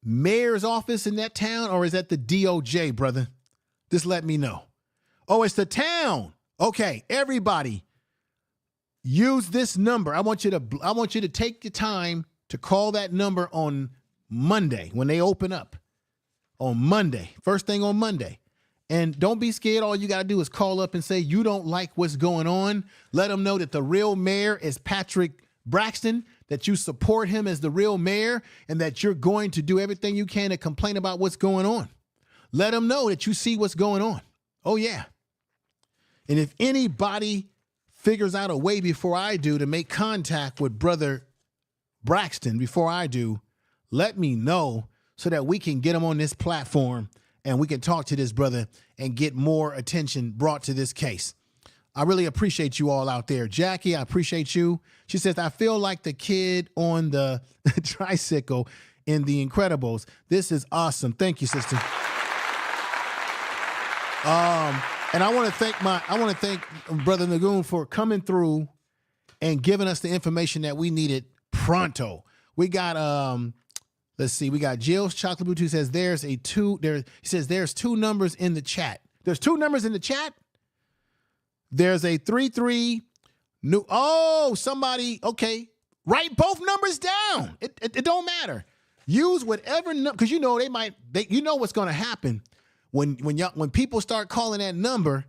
D: mayor's office in that town or is that the DOJ, brother? Just let me know. Oh, it's the town. Okay, everybody, use this number. I want you to take the time to call that number on Monday when they open up. On Monday, first thing on Monday. And don't be scared. All you got to do is call up and say you don't like what's going on. Let them know that the real mayor is Patrick Braxton, that you support him as the real mayor, and that you're going to do everything you can to complain about what's going on. Let them know that you see what's going on. Oh, yeah. And if anybody figures out a way before I do to make contact with Brother Braxton before I do, let me know so that we can get him on this platform and we can talk to this brother and get more attention brought to this case. I really appreciate you all out there. Jackie, I appreciate you. She says, I feel like the kid on the tricycle in The Incredibles. This is awesome. Thank you, sister. And I want to thank Brother Nagoon for coming through and giving us the information that we needed pronto. We got let's see, we got Jill's Chocolate Blue 2 says he says there's two numbers in the chat. There's two numbers in the chat. There's a 33 new. Oh, somebody, okay. Write both numbers down. It don't matter. Use whatever number, because you know you know what's gonna happen. When people start calling that number,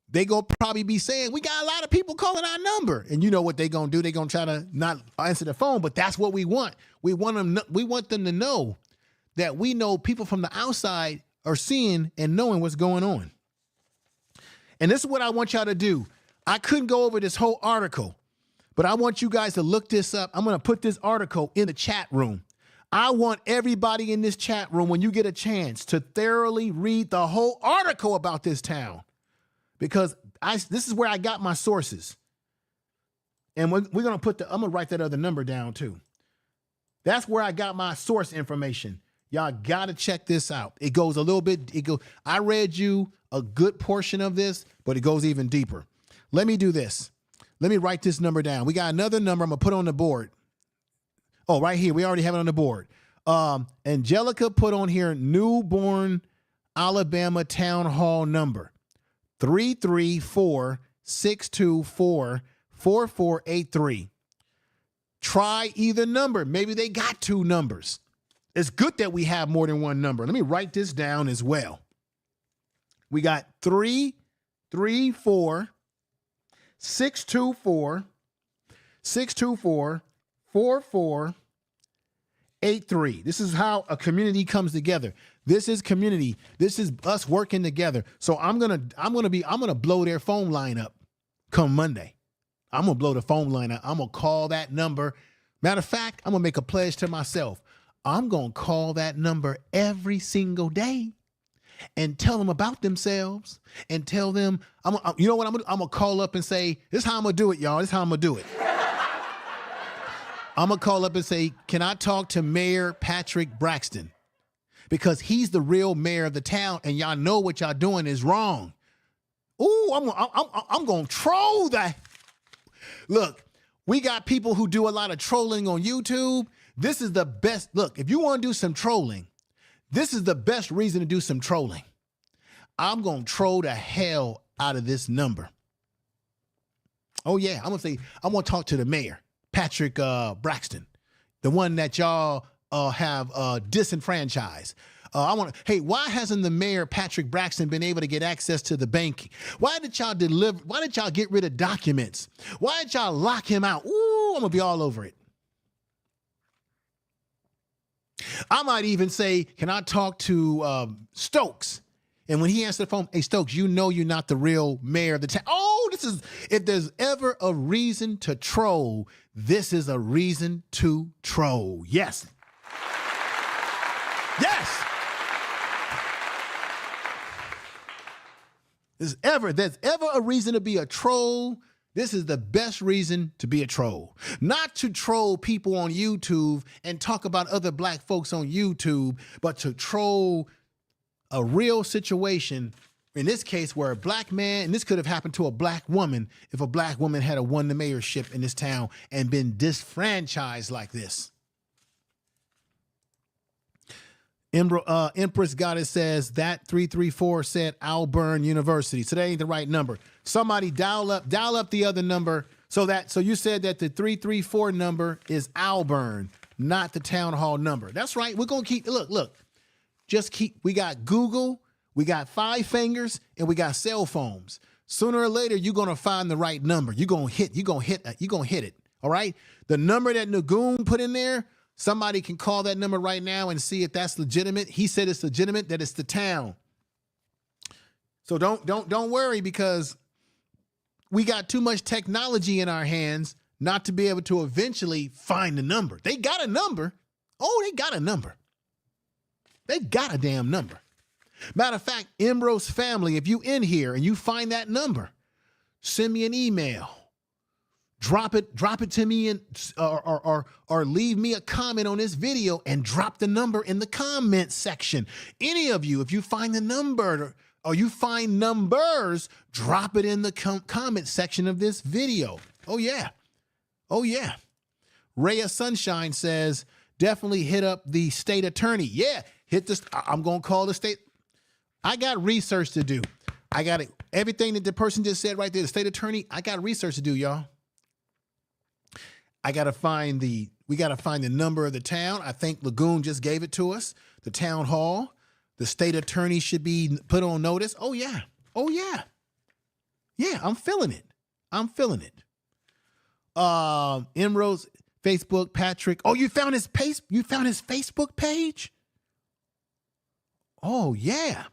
D: they go probably be saying, we got a lot of people calling our number. And you know what they going to do? They're going to try to not answer the phone, but that's what we want. We want them to know that we know people from the outside are seeing and knowing what's going on. And this is what I want y'all to do. I couldn't go over this whole article, but I want you guys to look this up. I'm going to put this article in the chat room. I want everybody in this chat room, when you get a chance, to thoroughly read the whole article about this town, because this is where I got my sources. And we're going to I'm going to write that other number down too. That's where I got my source information. Y'all got to check this out. It goes a little bit, I read you a good portion of this, but it goes even deeper. Let me do this. Let me write this number down. We got another number I'm going to put on the board. Oh, right here. We already have it on the board. Angelica put on here Newburn, Alabama town hall number 334-624-4483. Try either number. Maybe they got two numbers. It's good that we have more than one number. Let me write this down as well. We got 334-624-4483. This is how a community comes together. This is community. This is us working together. So I'm gonna blow their phone line up come Monday. I'm gonna blow the phone line up. I'm gonna call that number. Matter of fact, I'm gonna make a pledge to myself. I'm gonna call that number every single day and tell them about themselves and tell them, you know what, I'm gonna call up and say, this is how I'm gonna do it, y'all. This is how I'm gonna do it. I'm gonna call up and say, can I talk to Mayor Patrick Braxton? Because he's the real mayor of the town and y'all know what y'all doing is wrong. Ooh, I'm gonna troll that. Look, we got people who do a lot of trolling on YouTube. This is the best. Look, if you want to do some trolling, this is the best reason to do some trolling. I'm going to troll the hell out of this number. Oh, yeah. I'm going to talk to the mayor, Patrick Braxton, the one that y'all have disenfranchised. Hey, why hasn't the mayor, Patrick Braxton, been able to get access to the banking? Why did y'all get rid of documents? Why did y'all lock him out? Ooh, I'm going to be all over it. I might even say, can I talk to Stokes? And when he answered the phone, hey, Stokes, you know you're not the real mayor of the town. Oh, if there's ever a reason to troll, this is a reason to troll. Yes. Yes. There's ever a reason to be a troll, this is the best reason to be a troll. Not to troll people on YouTube and talk about other black folks on YouTube, but to troll a real situation, in this case where a black man, and this could have happened to a black woman if a black woman had won the mayorship in this town and been disfranchised like this. Empress Goddess says that 334 said Bern University. So that ain't the right number. Somebody dial up the other number. So you said that the 334 number is Bern, not the town hall number. That's right. We're gonna keep look. We got Google, we got 5 fingers, and we got cell phones. Sooner or later, you're gonna find the right number. You're gonna hit it. All right. The number that Nagoon put in there. Somebody can call that number right now and see if that's legitimate. He said it's legitimate, that it's the town. So don't worry, because we got too much technology in our hands not to be able to eventually find the number. They got a number. Oh, they got a number. They got a damn number. Matter of fact, Ambrose family, if you in here and you find that number, send me an email. Drop it to me or leave me a comment on this video and drop the number in the comment section. Any of you, if you find the number or you find numbers, drop it in the comment section of this video. Oh yeah. Oh yeah. Raya Sunshine says, definitely hit up the state attorney. Yeah, hit this. I'm going to call the state. I got research to do. I got it. Everything that the person just said right there, the state attorney, I got research to do, y'all. We got to find the number of the town. I think Lagoon just gave it to us. The town hall, the state attorney should be put on notice. Oh yeah. Oh yeah. Yeah, I'm feeling it. Emerald's Facebook, Patrick. Oh, you found his Facebook page? Oh yeah.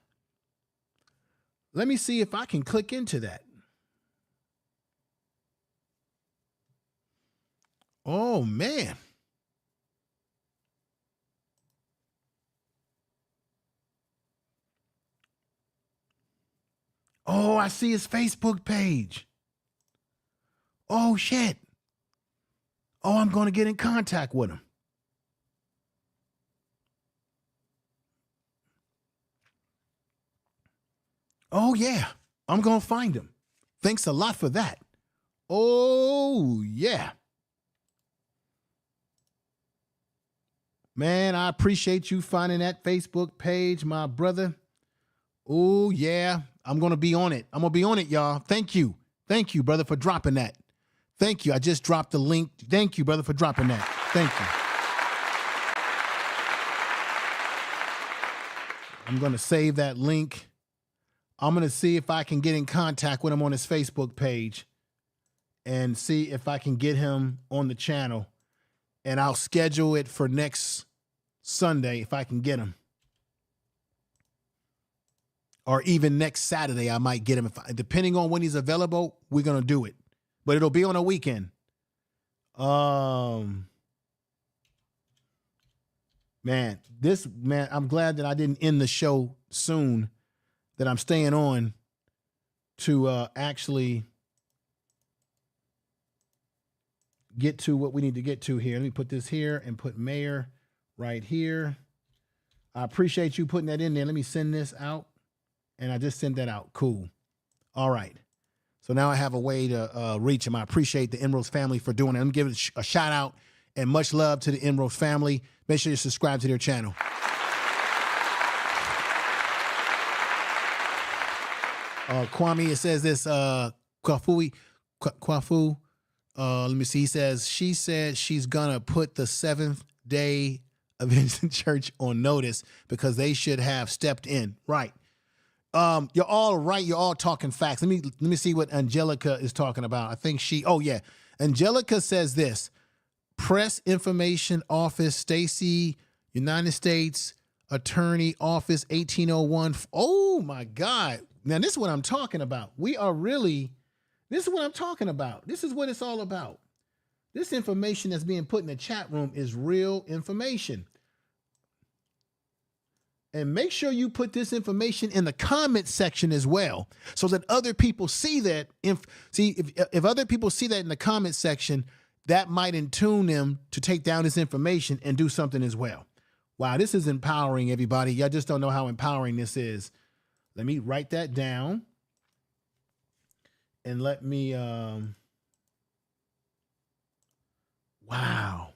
D: Let me see if I can click into that. Oh, man. Oh, I see his Facebook page. Oh, shit. Oh, I'm going to get in contact with him. Oh, yeah. I'm going to find him. Thanks a lot for that. Oh, yeah. Man, I appreciate you finding that Facebook page, my brother. Oh, yeah. I'm going to be on it. I'm going to be on it, y'all. Thank you. Thank you, brother, for dropping that. Thank you. I just dropped the link. Thank you, brother, for dropping that. Thank you. I'm going to save that link. I'm going to see if I can get in contact with him on his Facebook page and see if I can get him on the channel. And I'll schedule it for next Sunday if I can get him. Or even next Saturday, I might get him. Depending on when he's available, we're going to do it. But it'll be on a weekend. Man, I'm glad that I didn't end the show soon, that I'm staying on to actually get to what we need to get to here. Let me put this here and put mayor right here. I appreciate you putting that in there. Let me send this out. And I just sent that out. Cool. All right. So now I have a way to reach him. I appreciate the Emeralds family for doing it. Let me give it a shout out and much love to the Emeralds family. Make sure you subscribe to their channel. Kwame, it says this, Kwafu, let me see. He says, she said she's going to put the Seventh-day Adventist Church on notice because they should have stepped in. Right. You're all right. You're all talking facts. Let me see what Angelica is talking about. I think Angelica says this: Press Information Office, Stacy, United States Attorney Office, 1801. Oh my God. Now this is what I'm talking about. This is what I'm talking about. This is what it's all about. This information that's being put in the chat room is real information. And make sure you put this information in the comment section as well, so that other people see that. If other people see that in the comment section, that might intune them to take down this information and do something as well. Wow, this is empowering, everybody. Y'all just don't know how empowering this is. Let me write that down. And let me, wow.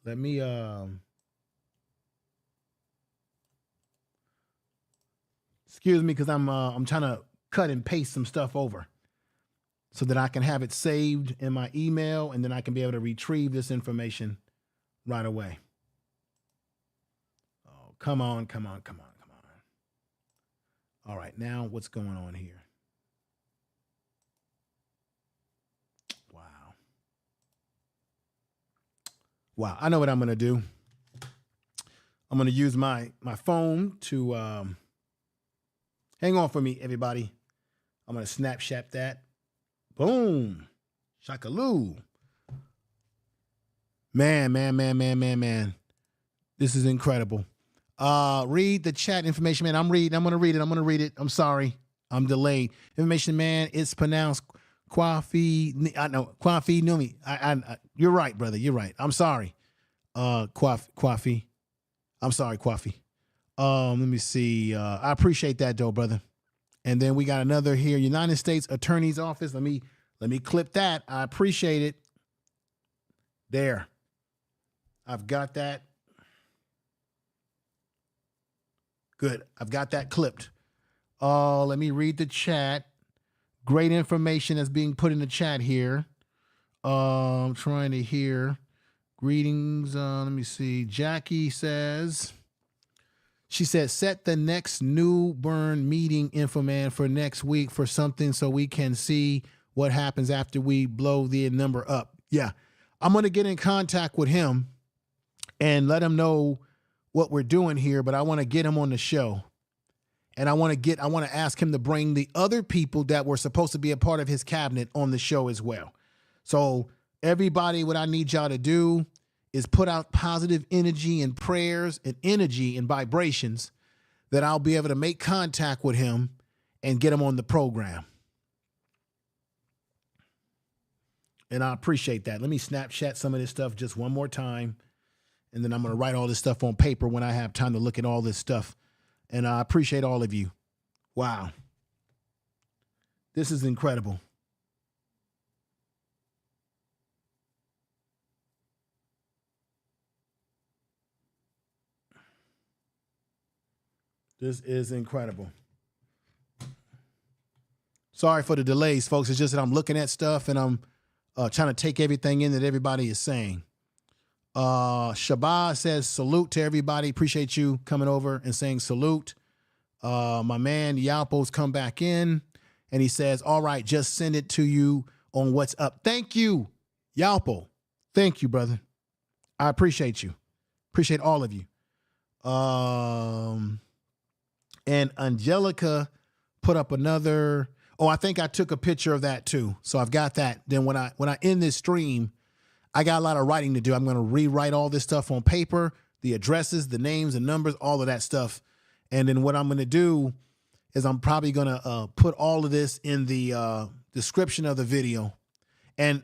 D: Let me, excuse me, because I'm trying to cut and paste some stuff over so that I can have it saved in my email, and then I can be able to retrieve this information right away. Oh, come on. All right, now what's going on here? Wow, I know what I'm going to do. I'm going to use my phone to, hang on for me, everybody. I'm going to Snapchat that. Boom. Shakaloo. Man. This is incredible. Read the chat information, man. I'm going to read it. I'm sorry. I'm delayed. Information, man. It's pronounced Kwafi. I know. Kwafi Numi. You're right, brother. You're right. I'm sorry. Kwafi. I'm sorry, Kwafi. Let me see. I appreciate that though, brother. And then we got another here. United States Attorney's Office. Let me clip that. I appreciate it. There. I've got that. Good. I've got that clipped. Let me read the chat. Great information that's being put in the chat here. I'm trying to hear. Greetings. Let me see. Jackie says, she said, set the next Newburn meeting info, man, for next week for something so we can see what happens after we blow the number up. Yeah. I'm going to get in contact with him and let him know what we're doing here, but I want to get him on the show. And I want to ask him to bring the other people that were supposed to be a part of his cabinet on the show as well. So everybody, what I need y'all to do is put out positive energy and prayers and energy and vibrations that I'll be able to make contact with him and get him on the program. And I appreciate that. Let me Snapchat some of this stuff just one more time. And then I'm going to write all this stuff on paper when I have time to look at all this stuff. And I appreciate all of you. Wow. This is incredible. This is incredible. Sorry for the delays, folks. It's just that I'm looking at stuff and I'm trying to take everything in that everybody is saying. Shabazz says, salute to everybody. Appreciate you coming over and saying salute. My man Yalpo's come back in and he says, all right, just send it to you on what's up. Thank you, Yalpo. Thank you, brother. I appreciate you. Appreciate all of you. And Angelica put up another. Oh, I think I took a picture of that too. So I've got that. Then when I end this stream, I got a lot of writing to do. I'm going to rewrite all this stuff on paper, the addresses, the names and numbers, all of that stuff. And then what I'm going to do is I'm probably going to put all of this in the description of the video. And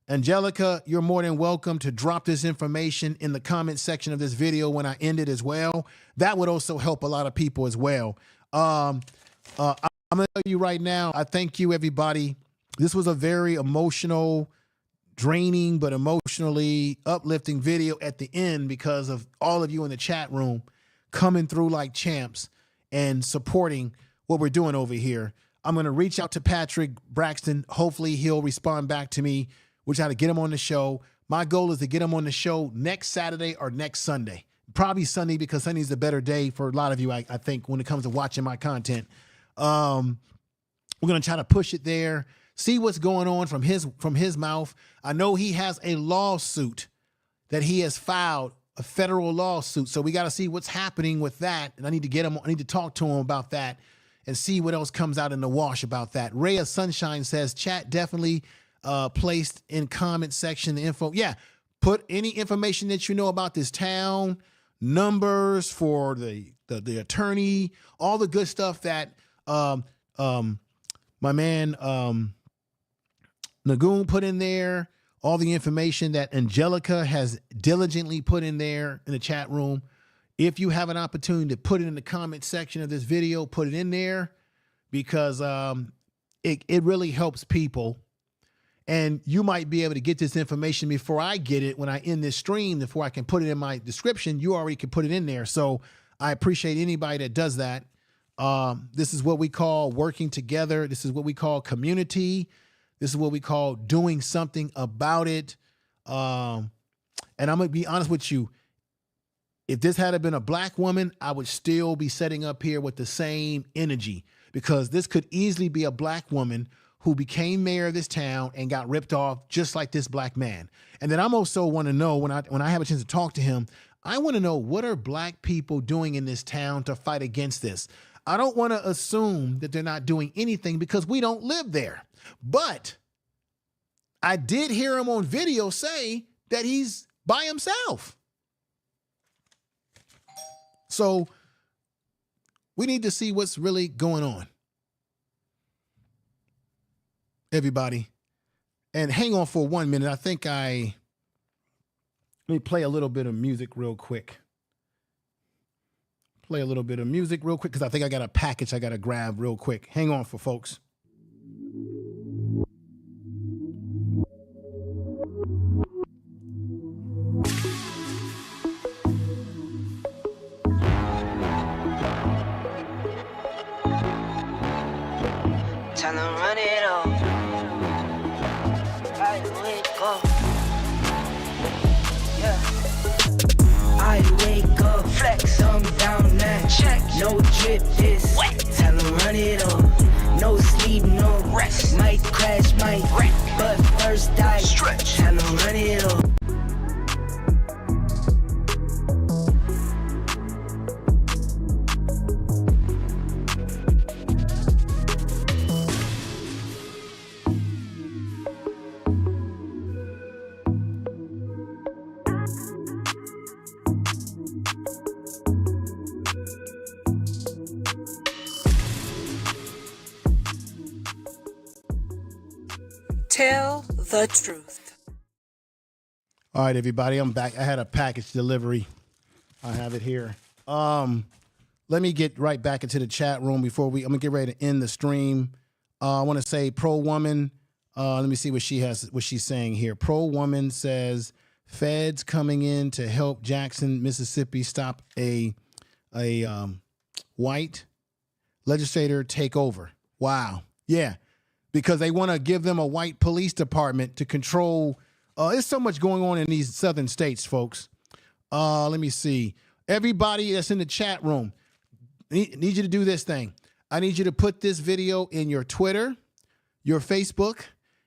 D: Angelica, you're more than welcome to drop this information in the comment section of this video when I end it as well. That would also help a lot of people as well. I'm going to tell you right now, I thank you, everybody. This was a very emotional, draining, but emotionally uplifting video at the end because of all of you in the chat room coming through like champs and supporting what we're doing over here. I'm going to reach out to Patrick Braxton. Hopefully he'll respond back to me. We'll try to get him on the show. My goal is to get him on the show next Saturday or next Sunday. Probably Sunday because Sunday's a better day for a lot of you, I think, when it comes to watching my content. We're going to try to push it there, see what's going on from his mouth. I know he has a lawsuit that he has filed, a federal lawsuit. So we got to see what's happening with that. And I need to talk to him about that and see what else comes out in the wash about that. Ray of Sunshine says, chat definitely placed in comment section, the info. Yeah, put any information that you know about this town, numbers for the attorney, all the good stuff that my man Nagoon put in there, all the information that Angelica has diligently put in there in the chat room. If you have an opportunity to put it in the comment section of this video, put it in there because it really helps people. And you might be able to get this information before I get it when I end this stream, before I can put it in my description. You already can put it in there. So I appreciate anybody that does that. This is what we call working together. This is what we call community. This is what we call doing something about it. And I'm going to be honest with you. If this had been a black woman, I would still be setting up here with the same energy because this could easily be a black woman who became mayor of this town and got ripped off just like this black man. And then I'm also want to know when I have a chance to talk to him, I want to know what are black people doing in this town to fight against this. I don't want to assume that they're not doing anything because we don't live there. But I did hear him on video say that he's by himself. So we need to see what's really going on. Everybody. And hang on for 1 minute. I think let me play a little bit of music real quick. Play a little bit of music real quick because I think I got a package I got to grab real quick. Hang on for folks.
J: Tell them run it off. I wake up. Yeah. I wake up. Flex on down now. Check. No drip this. Wet. Tell them run it off. No sleep, no rest. Might crash, might wreck. But first I stretch. Tell them run it off.
A: Tell the truth.
D: All right, everybody, I'm back. I had a package delivery. I have it here. Let me get right back into the chat room before I'm gonna get ready to end the stream. I want to say pro woman. Let me see what she's saying here. Pro woman says feds coming in to help Jackson, Mississippi stop a white legislator take over. Wow. Yeah. Because they want to give them a white police department to control. There's so much going on in these southern states, folks. Let me see. Everybody that's in the chat room, need you to do this thing. I need you to put this video in your Twitter, your Facebook,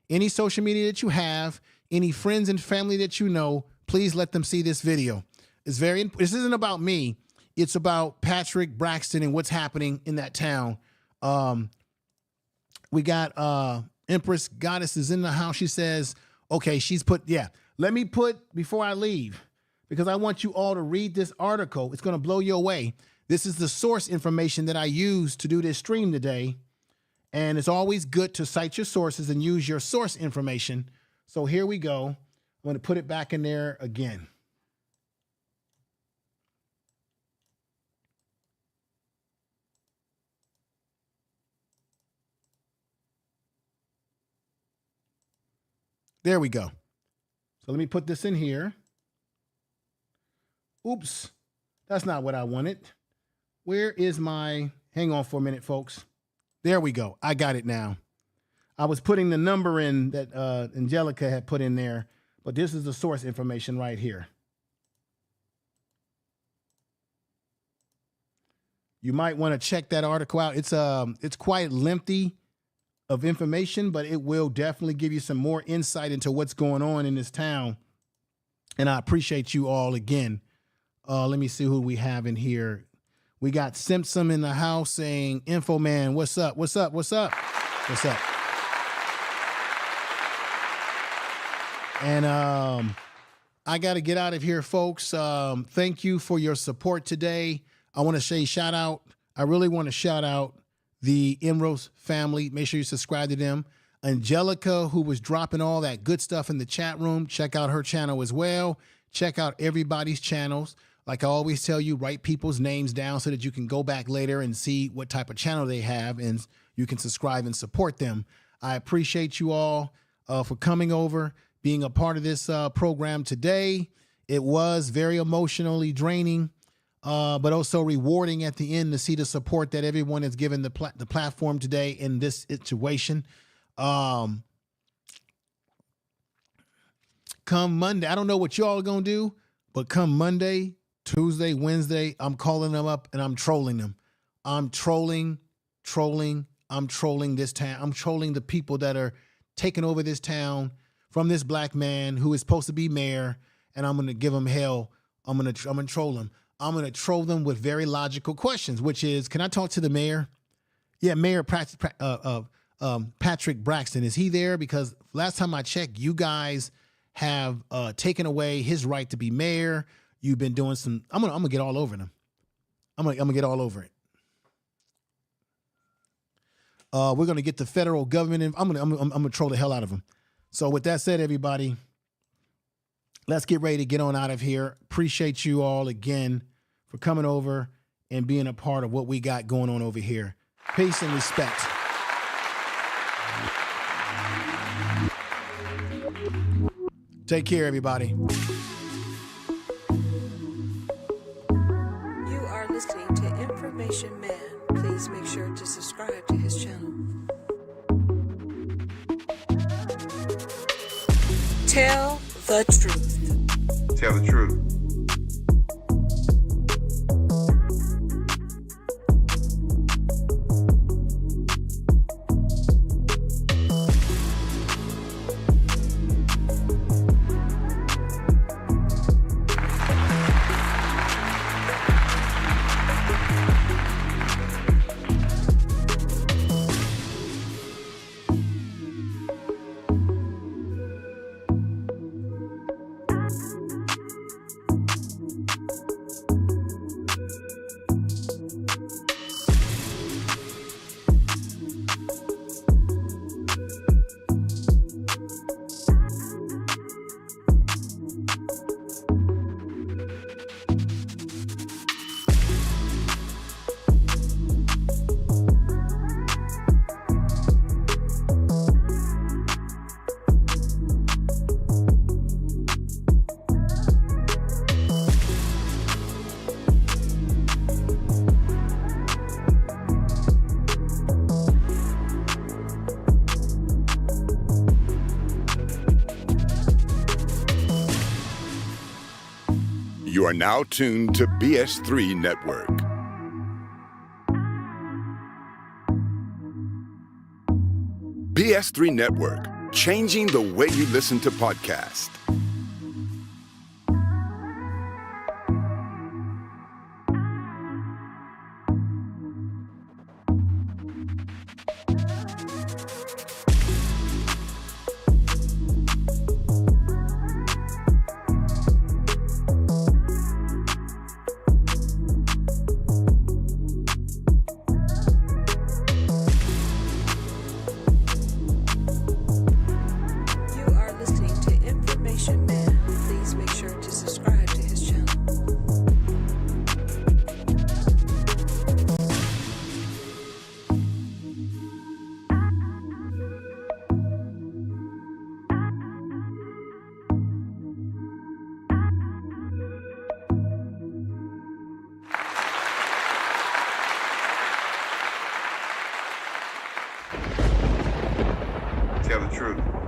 D: any social media that you have, any friends and family that you know. Please let them see this video. This isn't about me. It's about Patrick Braxton and what's happening in that town. We got Empress Goddess is in the house. She says, okay, let me put, before I leave, because I want you all to read this article. It's going to blow you away. This is the source information that I used to do this stream today. And it's always good to cite your sources and use your source information. So here we go. I'm going to put it back in there again. There we go. So let me put this in here. Oops, that's not what I wanted. Where is my, hang on for a minute, folks. There we go. I got it now. I was putting the number in that Angelica had put in there, but this is the source information right here. You might want to check that article out. It's quite lengthy of information, but it will definitely give you some more insight into what's going on in this town. And I appreciate you all again. Let me see who we have in here. We got Simpson in the house saying, Info Man, what's up? What's up? What's up? What's up? And I got to get out of here, folks. Thank you for your support today. I want to say shout out. I really want to shout out the Emrose family. Make sure you subscribe to them. Angelica, who was dropping all that good stuff in the chat room, check out her channel as well. Check out everybody's channels. Like I always tell you, write people's names down so that you can go back later and see what type of channel they have and you can subscribe and support them. I appreciate you all for coming over, being a part of this program today. It was very emotionally draining, but also rewarding at the end to see the support that everyone has given the platform today in this situation. Come Monday, I don't know what y'all are going to do, but come Monday, Tuesday, Wednesday, I'm calling them up and I'm trolling them. I'm trolling this town. I'm trolling the people that are taking over this town from this black man who is supposed to be mayor, and I'm going to give them hell. I'm going to troll them. I'm going to troll them with very logical questions, which is, can I talk to the mayor? Yeah, Mayor Patrick Braxton. Is he there? Because last time I checked, you guys have taken away his right to be mayor. You've been doing some, I'm gonna get all over them. I'm gonna get all over it. We're gonna get the federal government in. I'm gonna troll the hell out of them. So with that said, everybody, let's get ready to get on out of here. Appreciate you all again for coming over and being a part of what we got going on over here. Peace and respect. Take care, everybody.
A: You are listening to Information Man. Please make sure to subscribe to his channel. Tell the truth.
C: Tell the truth.
B: You are now tuned to BS3 Network. BS3 Network, changing the way you listen to podcasts.
C: Tell the truth.